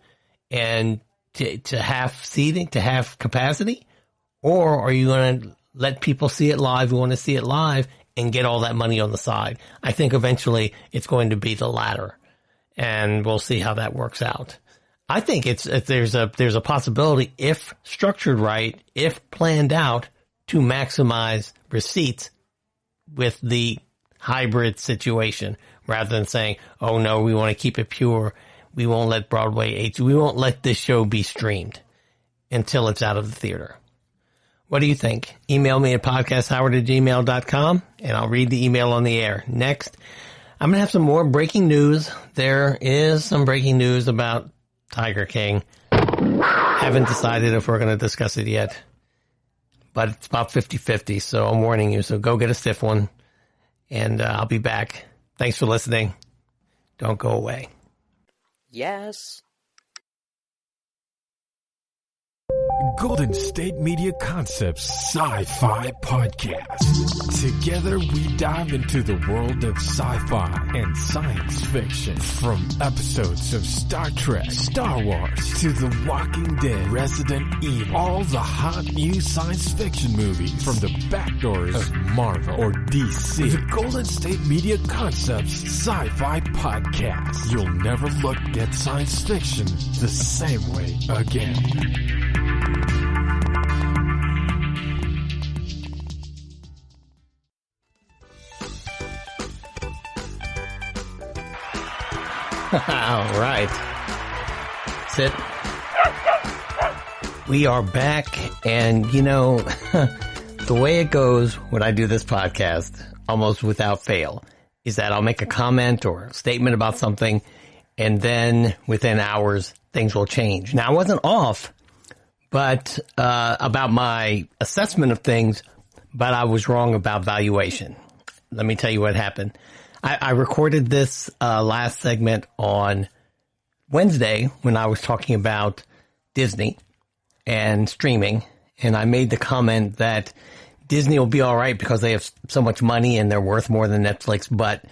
and to have seating, to have capacity? Or are you going to let people see it live who want to see it live and get all that money on the side? I think eventually it's going to be the latter, and we'll see how that works out. I think there's a possibility, if structured right, if planned out, to maximize receipts with the hybrid situation, rather than saying, oh no, we want to keep it pure. We won't let we won't let this show be streamed until it's out of the theater. What do you think? Email me at podcasthoward@gmail.com and I'll read the email on the air. Next, I'm going to have some more breaking news. There is some breaking news about Tiger King. Haven't decided if we're going to discuss it yet, but it's about 50-50, so I'm warning you. So go get a stiff one, and I'll be back. Thanks for listening. Don't go away. Yes. Golden State Media Concepts Sci-Fi Podcast. Together we dive into the world of sci-fi and science fiction. From episodes of Star Trek, Star Wars, to The Walking Dead, Resident Evil, all the hot new science fiction movies from the backdoors of Marvel or DC. The Golden State Media Concepts Sci-Fi Podcast. You'll never look at science fiction the same way again. All right. Sit. We are back, and you know, the way it goes when I do this podcast, almost without fail, is that I'll make a comment or a statement about something, and then within hours, things will change. Now, I wasn't off, but about my assessment of things, but I was wrong about valuation. Let me tell you what happened. I recorded this last segment on Wednesday when I was talking about Disney and streaming, and I made the comment that Disney will be all right because they have so much money and they're worth more than Netflix, but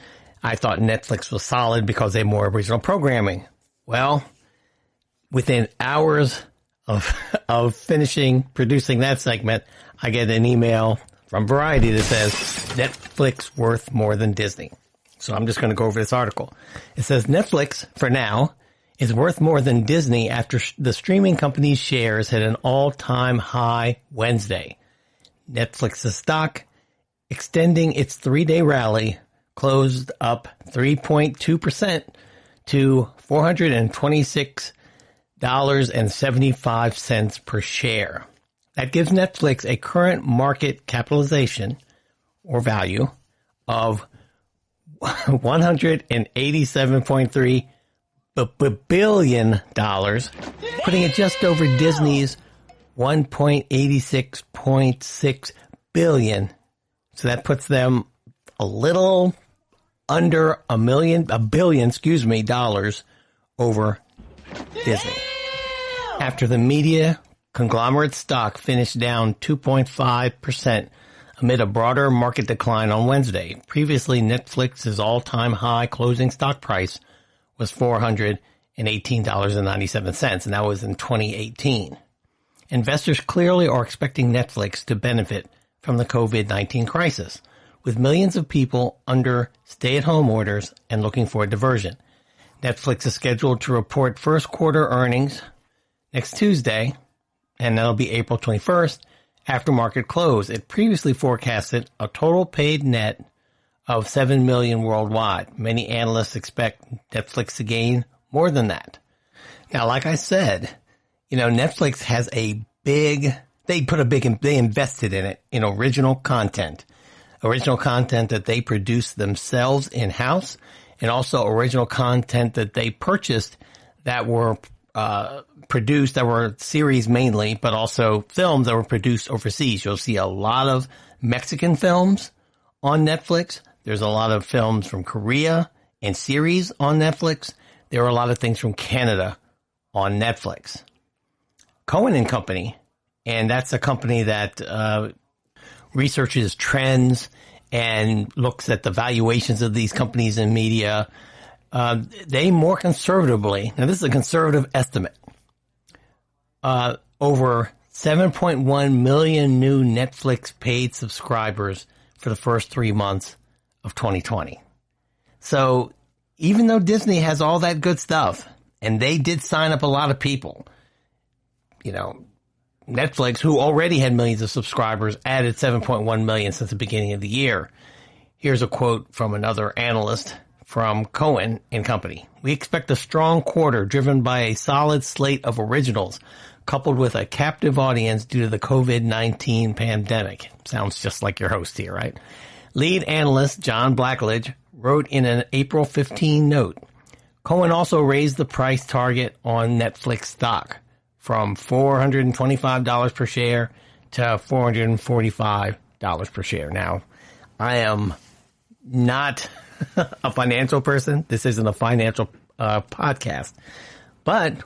I thought Netflix was solid because they have more original programming. Well, within hours of finishing producing that segment, I get an email from Variety that says Netflix worth more than Disney. So I'm just going to go over this article. It says Netflix, for now, is worth more than Disney after the streaming company's shares hit an all-time high Wednesday. Netflix's stock, extending its 3-day rally, closed up 3.2% to $426.75 per share. That gives Netflix a current market capitalization or value of $187.3 billion, putting it just over Disney's $186.6 billion. So that puts them a little under a billion dollars over Disney. After the media conglomerate stock finished down 2.5% amid a broader market decline on Wednesday. Previously, Netflix's all-time high closing stock price was $418.97, and that was in 2018. Investors clearly are expecting Netflix to benefit from the COVID-19 crisis, with millions of people under stay-at-home orders and looking for a diversion. Netflix is scheduled to report first quarter earnings next Tuesday, and that'll be April 21st, after market close. It previously forecasted a total paid net of 7 million worldwide. Many analysts expect Netflix to gain more than that. Now, like I said, Netflix has they invested in it, in original content that they produce themselves in-house, and also original content that they purchased that were produced, that were series mainly, but also films that were produced overseas. You'll see a lot of Mexican films on Netflix. There's a lot of films from Korea and series on Netflix. There are a lot of things from Canada on Netflix. Cohen and Company, and that's a company that researches trends and looks at the valuations of these companies in media. They more conservatively, now this is a conservative estimate, over 7.1 million new Netflix paid subscribers for the first 3 months of 2020. So even though Disney has all that good stuff, and they did sign up a lot of people, Netflix, who already had millions of subscribers, added 7.1 million since the beginning of the year. Here's a quote from another analyst from Cohen and Company. We expect a strong quarter driven by a solid slate of originals, coupled with a captive audience due to the COVID-19 pandemic. Sounds just like your host here, right? Lead analyst John Blackledge wrote in an April 15 note, Cohen also raised the price target on Netflix stock from $425 per share to $445 per share. Now, I am not a financial person. This isn't a financial podcast. But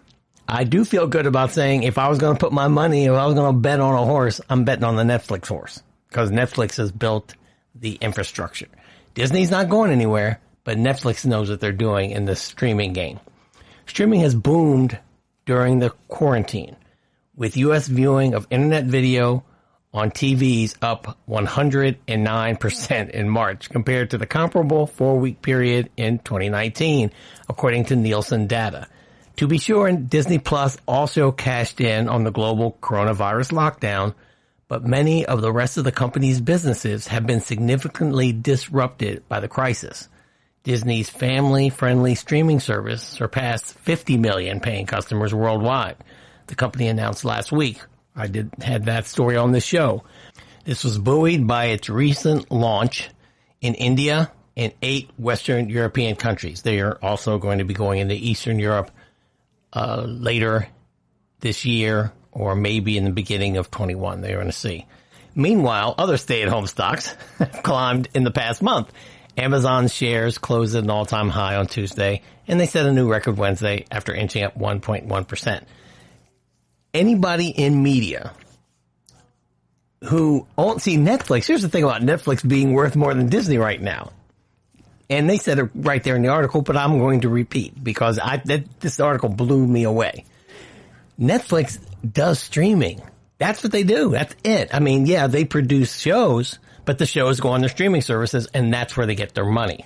I do feel good about saying if I was going to put my money, if I was going to bet on a horse, I'm betting on the Netflix horse because Netflix has built the infrastructure. Disney's not going anywhere, but Netflix knows what they're doing in the streaming game. Streaming has boomed during the quarantine, with U.S. viewing of internet video on TVs up 109% in March compared to the comparable 4-week period in 2019, according to Nielsen data. To be sure, DisneyPlus also cashed in on the global coronavirus lockdown, but many of the rest of the company's businesses have been significantly disrupted by the crisis. Disney's family-friendly streaming service surpassed 50 million paying customers worldwide. The company announced last week. I had that story on the show. This was buoyed by its recent launch in India, in 8 Western European countries. They are also going to be going into Eastern Europe later this year, or maybe in the beginning of 21. They're going to see. Meanwhile, other stay-at-home stocks have climbed in the past month. Amazon shares closed at an all-time high on Tuesday, and they set a new record Wednesday after inching up 1.1%. Anybody in media who won't see Netflix, here's the thing about Netflix being worth more than Disney right now. And they said it right there in the article, but I'm going to repeat because this article blew me away. Netflix does streaming. That's what they do. That's it. I mean, yeah, they produce shows, but the shows go on their streaming services, and that's where they get their money.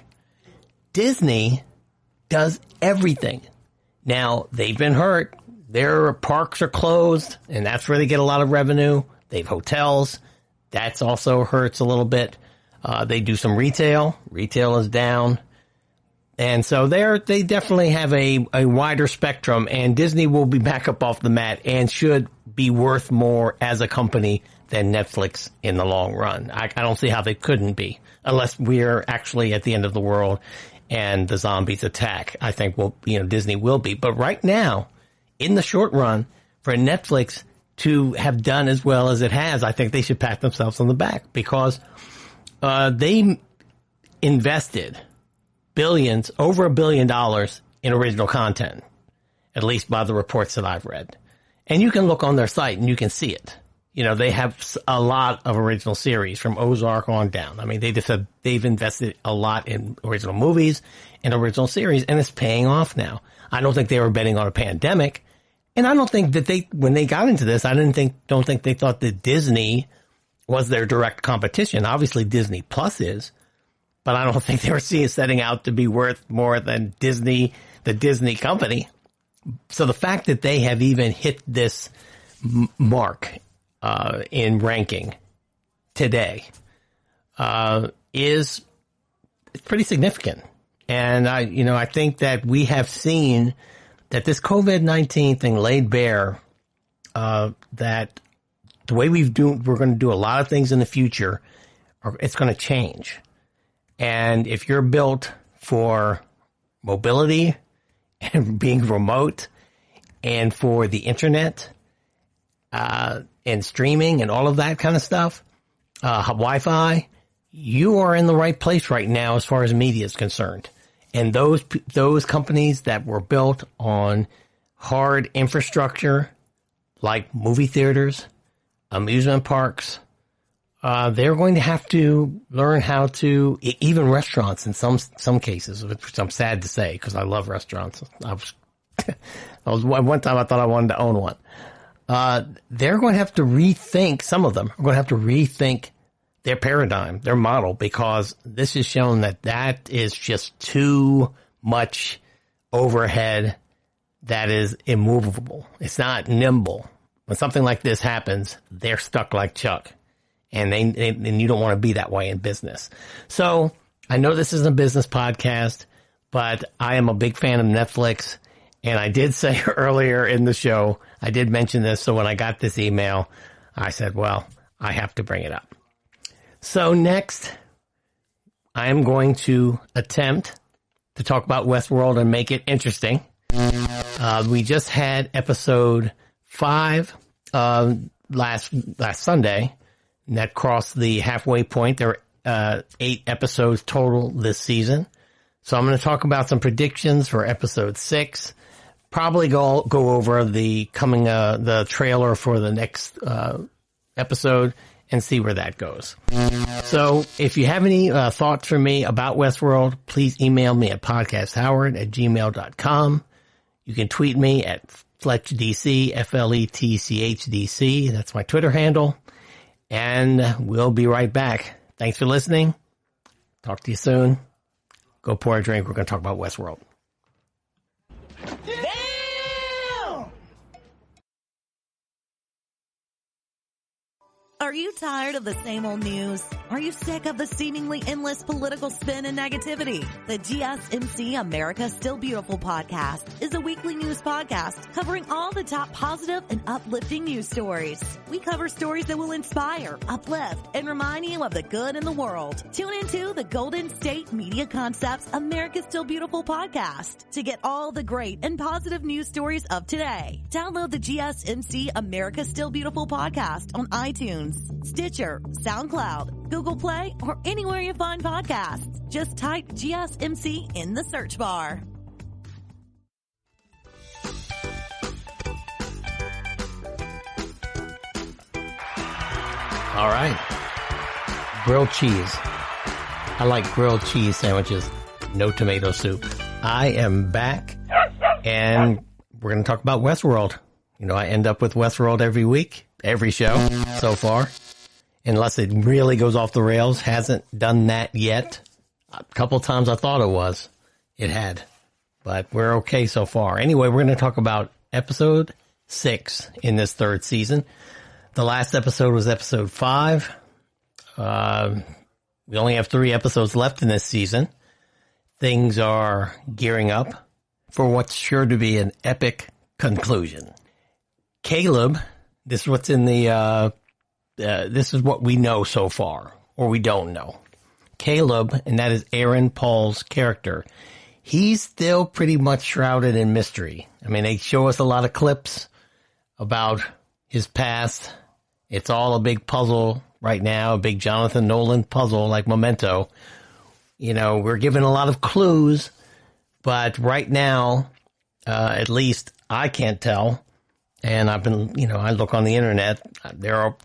Disney does everything. Now, they've been hurt. Their parks are closed, and that's where they get a lot of revenue. They have hotels. That's also hurts a little bit. They do some retail. Retail is down. And so they definitely have a wider spectrum, and Disney will be back up off the mat and should be worth more as a company than Netflix in the long run. I don't see how they couldn't be, unless we're actually at the end of the world and the zombies attack. I think Disney will be. But right now, in the short run, for Netflix to have done as well as it has, I think they should pat themselves on the back because they invested billions, over $1 billion in original content, at least by the reports that I've read. And you can look on their site and you can see it. You know, they have a lot of original series from Ozark on down. I mean, they've invested a lot in original movies and original series, and it's paying off now. I don't think they were betting on a pandemic. And I don't think that when they got into this, don't think they thought that Disney was their direct competition. Obviously DisneyPlus is, but I don't think they were setting out to be worth more than Disney, the Disney company. So the fact that they have even hit this mark in ranking today is pretty significant. And I think that we have seen that this COVID-19 thing laid bare that the way we're going to do a lot of things in the future, it's going to change. And if you're built for mobility and being remote and for the internet and streaming and all of that kind of stuff, Wi-Fi, you are in the right place right now as far as media is concerned. And those companies that were built on hard infrastructure, like movie theaters, amusement parks, they're going to have to learn how to, even restaurants in some cases, which I'm sad to say because I love restaurants. One time I thought I wanted to own one. They're going to have to rethink, some of them are going to have to rethink their paradigm, their model, because this has shown that is just too much overhead that is immovable. It's not nimble. When something like this happens, they're stuck like Chuck. And you don't want to be that way in business. So I know this isn't a business podcast, but I am a big fan of Netflix. And I did say earlier in the show, I did mention this. So when I got this email, I said, well, I have to bring it up. So next, I am going to attempt to talk about Westworld and make it interesting. We just had episode 5 last Sunday. And that crossed the halfway point. There are 8 episodes total this season. So I'm going to talk about some predictions for episode 6. Probably go over the trailer for the next episode and see where that goes. So if you have any thoughts for me about Westworld, please email me at podcasthoward@gmail.com. You can tweet me at FletchDC, FLETCHDC. That's my Twitter handle. And we'll be right back. Thanks for listening. Talk to you soon. Go pour a drink. We're going to talk about Westworld. Are you tired of the same old news? Are you sick of the seemingly endless political spin and negativity? The GSMC America's Still Beautiful podcast is a weekly news podcast covering all the top positive and uplifting news stories. We cover stories that will inspire, uplift, and remind you of the good in the world. Tune into the Golden State Media Concepts America's Still Beautiful podcast to get all the great and positive news stories of today. Download the GSMC America's Still Beautiful podcast on iTunes, Stitcher, SoundCloud, Google Play, or anywhere you find podcasts. Just type GSMC in the search bar. All right. Grilled cheese. I like grilled cheese sandwiches. No tomato soup. I am back, and we're going to talk about Westworld. You know, I end up with Westworld every week, every show so far. Unless it really goes off the rails. Hasn't done that yet. A couple times I thought it was. It had. But we're okay so far. Anyway, we're going to talk about episode 6 in this third season. The last episode was episode 5. We only have 3 episodes left in this season. Things are gearing up for what's sure to be an epic conclusion. Caleb, this is what's in the, this is what we know so far, or we don't know. Caleb, and that is Aaron Paul's character, he's still pretty much shrouded in mystery. I mean, they show us a lot of clips about his past. It's all a big puzzle right now, a big Jonathan Nolan puzzle like Memento. You know, we're given a lot of clues, but right now, at least I can't tell. And I've been, you know, I look on the internet,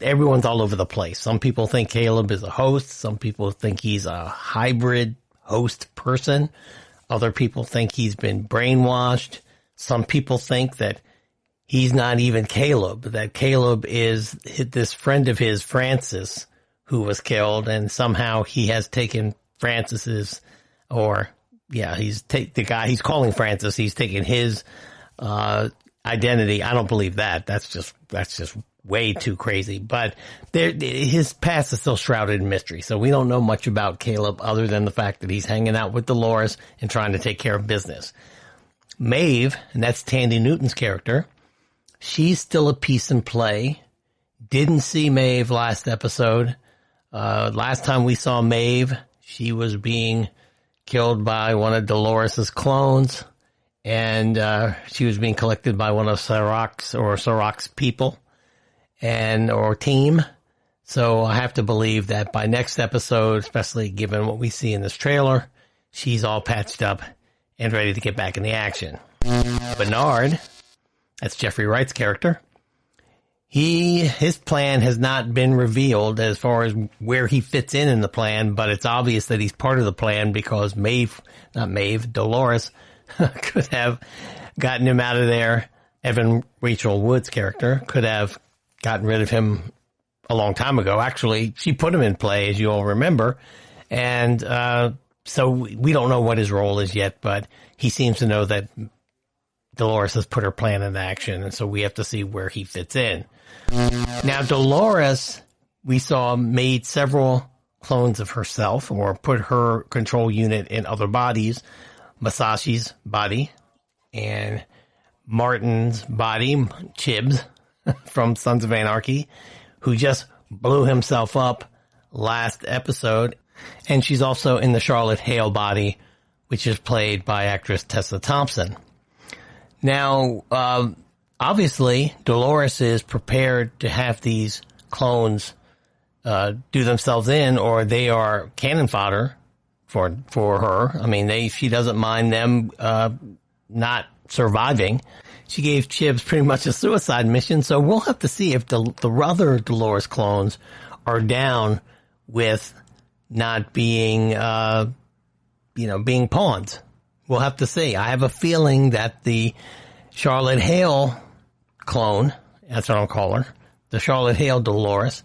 everyone's all over the place. Some people think Caleb is a host. Some people think he's a hybrid host person. Other people think he's been brainwashed. Some people think that he's not even Caleb, that Caleb is this friend of his, Francis, who was killed, and somehow he has taken Francis's, the guy he's calling Francis, he's taken his, identity. I don't believe that. That's just way too crazy. But his past is still shrouded in mystery. So we don't know much about Caleb other than the fact that he's hanging out with Dolores and trying to take care of business. Maeve, and that's Tandy Newton's character, she's still a piece in play. Didn't see Maeve last episode. Last time we saw Maeve, she was being killed by one of Dolores's clones. And she was being collected by one of Sirach's people or team. So I have to believe that by next episode, especially given what we see in this trailer, she's all patched up and ready to get back in the action. Bernard, that's Jeffrey Wright's character. His plan has not been revealed as far as where he fits in the plan, but it's obvious that he's part of the plan because Dolores could have gotten him out of there. Evan Rachel Wood's character could have gotten rid of him a long time ago. Actually, she put him in play, as you all remember. And so we don't know what his role is yet, but he seems to know that Dolores has put her plan into action, and so we have to see where he fits in. Now, Dolores, we saw, made several clones of herself or put her control unit in other bodies. Masashi's body and Martin's body, Chibs from Sons of Anarchy, who just blew himself up last episode. And she's also in the Charlotte Hale body, which is played by actress Tessa Thompson. Now, obviously, Dolores is prepared to have these clones do themselves in, or they are cannon fodder for her. I mean, she doesn't mind them not surviving. She gave Chibs pretty much a suicide mission, so we'll have to see if the other Dolores clones are down with not being, being pawns. We'll have to see. I have a feeling that the Charlotte Hale clone, that's what I'll call her, the Charlotte Hale Dolores,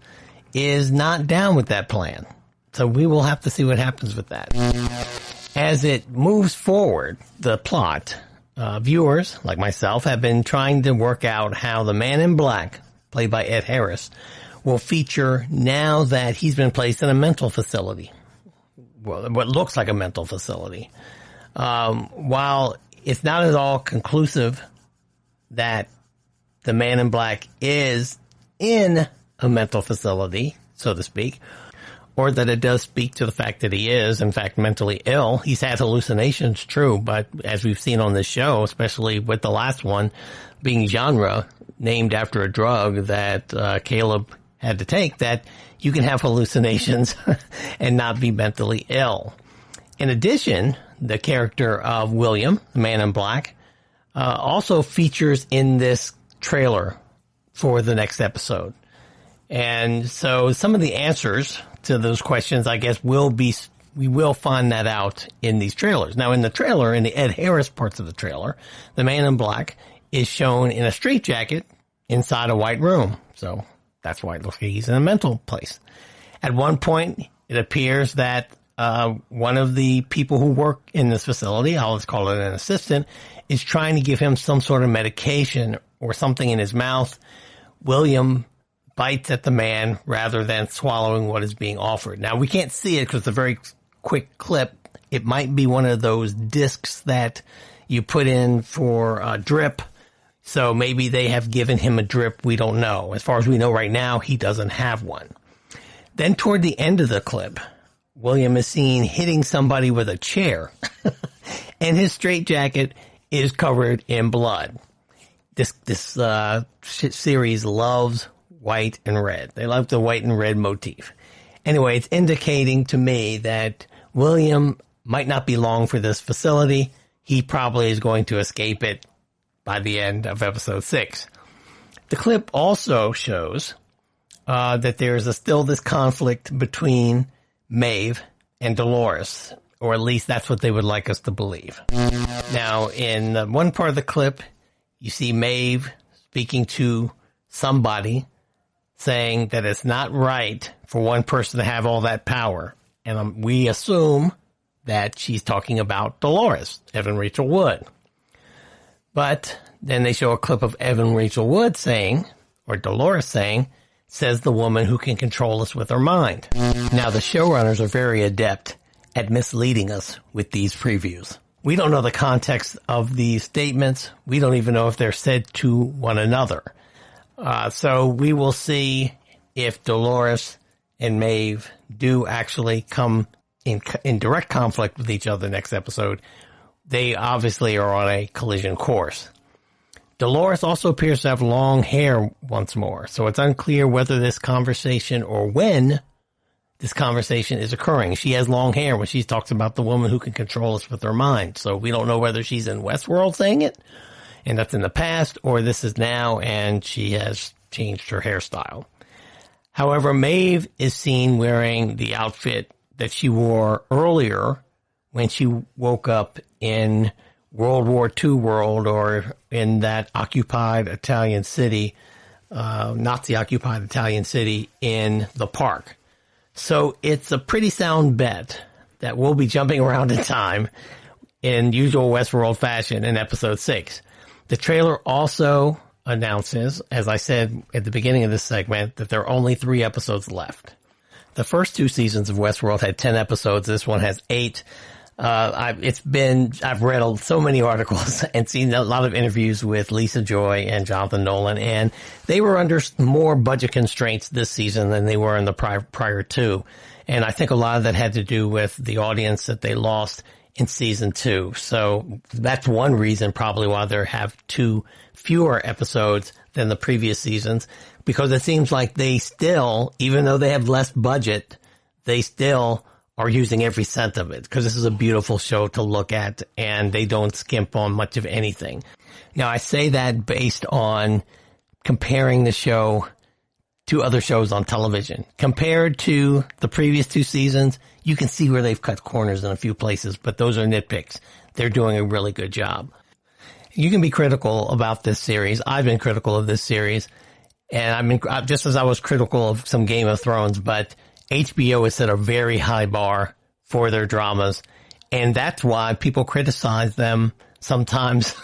is not down with that plan. So we will have to see what happens with that. As it moves forward, the plot, viewers, like myself, have been trying to work out how the Man in Black, played by Ed Harris, will feature now that he's been placed in a mental facility. Well, what looks like a mental facility. While it's not at all conclusive that the Man in Black is in a mental facility, so to speak, or that it does speak to the fact that he is, in fact, mentally ill. He's had hallucinations, true, but as we've seen on this show, especially with the last one being genre, named after a drug that Caleb had to take, that you can have hallucinations and not be mentally ill. In addition, the character of William, the Man in Black, also features in this trailer for the next episode. And so some of the answers to those questions, I guess, we will find that out in these trailers. Now, in the trailer, in the Ed Harris parts of the trailer, the Man in Black is shown in a straitjacket inside a white room. So that's why it looks like he's in a mental place. At one point, it appears that one of the people who work in this facility, I'll just call it an assistant, is trying to give him some sort of medication or something in his mouth. William bites at the man rather than swallowing what is being offered. Now, we can't see it because it's a very quick clip. It might be one of those discs that you put in for a drip. So maybe they have given him a drip. We don't know. As far as we know right now, he doesn't have one. Then toward the end of the clip, William is seen hitting somebody with a chair and his straitjacket is covered in blood. This series loves white and red. They love the white and red motif. Anyway, it's indicating to me that William might not be long for this facility. He probably is going to escape it by the end of episode 6. The clip also shows that there's still this conflict between Maeve and Dolores, or at least that's what they would like us to believe. Now, in one part of the clip, you see Maeve speaking to somebody, saying that it's not right for one person to have all that power. And we assume that she's talking about Dolores, Evan Rachel Wood. But then they show a clip of Evan Rachel Wood saying, or Dolores saying, says the woman who can control us with her mind. Now, the showrunners are very adept at misleading us with these previews. We don't know the context of these statements. We don't even know if they're said to one another. So we will see if Dolores and Maeve do actually come in direct conflict with each other next episode. They obviously are on a collision course. Dolores also appears to have long hair once more, so it's unclear whether this conversation or when this conversation is occurring. She has long hair when she talks about the woman who can control us with her mind, so we don't know whether she's in Westworld saying it, and that's in the past, or this is now and she has changed her hairstyle. However, Maeve is seen wearing the outfit that she wore earlier when she woke up in World War II world, or in that occupied Italian city, Nazi-occupied Italian city in the park. So it's a pretty sound bet that we'll be jumping around in time in usual Westworld fashion in episode 6. The trailer also announces, as I said at the beginning of this segment, that there are only 3 episodes left. The first 2 seasons of Westworld had 10 episodes. This one has 8. I've read so many articles and seen a lot of interviews with Lisa Joy and Jonathan Nolan, and they were under more budget constraints this season than they were in the prior 2. And I think a lot of that had to do with the audience that they lost in season 2. So that's one reason probably why they have 2 fewer episodes than the previous seasons, because it seems like they still, even though they have less budget, they still are using every cent of it, because this is a beautiful show to look at and they don't skimp on much of anything. Now, I say that based on comparing the show to other shows on television. Compared to the previous 2 seasons, you can see where they've cut corners in a few places, but those are nitpicks. They're doing a really good job. You can be critical about this series. I've been critical of this series, and just as I was critical of some Game of Thrones, but HBO has set a very high bar for their dramas, and that's why people criticize them sometimes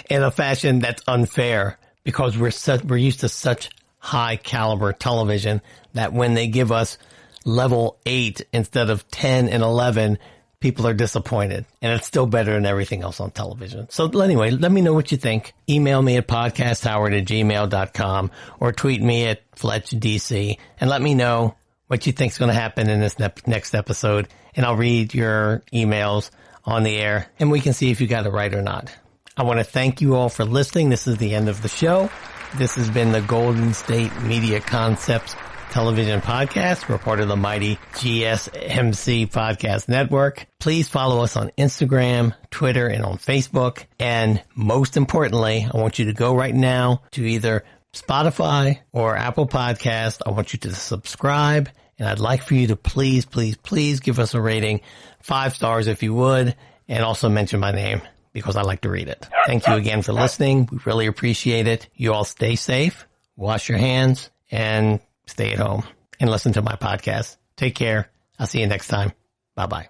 in a fashion that's unfair, because we're used to such high caliber television that when they give us level 8 instead of 10 and 11, people are disappointed, and it's still better than everything else on television. So anyway, let me know what you think. Email me at podcasthoward@gmail.com or tweet me at FletchDC and let me know what you think is going to happen in this next episode, and I'll read your emails on the air, and we can see if you got it right or not. I want to thank you all for listening. This is the end of the show. This has been the Golden State Media Concepts Television Podcast. We're part of the mighty GSMC Podcast Network. Please follow us on Instagram, Twitter, and on Facebook. And most importantly, I want you to go right now to either Spotify or Apple Podcast. I want you to subscribe, and I'd like for you to please, please, please give us a rating, 5 stars if you would, and also mention my name because I like to read it. Thank you again for listening. We really appreciate it. You all stay safe, wash your hands, and stay at home and listen to my podcast. Take care. I'll see you next time. Bye-bye.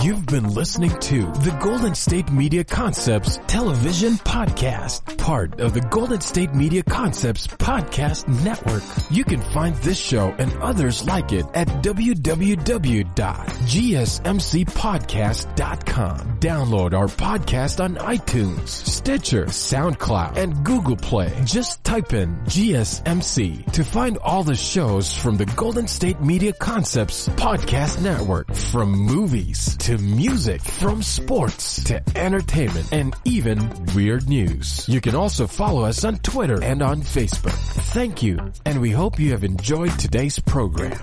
You've been listening to the Golden State Media Concepts Television Podcast, part of the Golden State Media Concepts Podcast Network. You can find this show and others like it at www.gsmcpodcast.com. Download our podcast on iTunes, Stitcher, SoundCloud, and Google Play. Just type in GSMC to find all the shows from the Golden State Media Concepts Podcast Network, from movies to music, from sports to entertainment, and even weird news. You can also follow us on Twitter and on Facebook. Thank you, and we hope you have enjoyed today's program.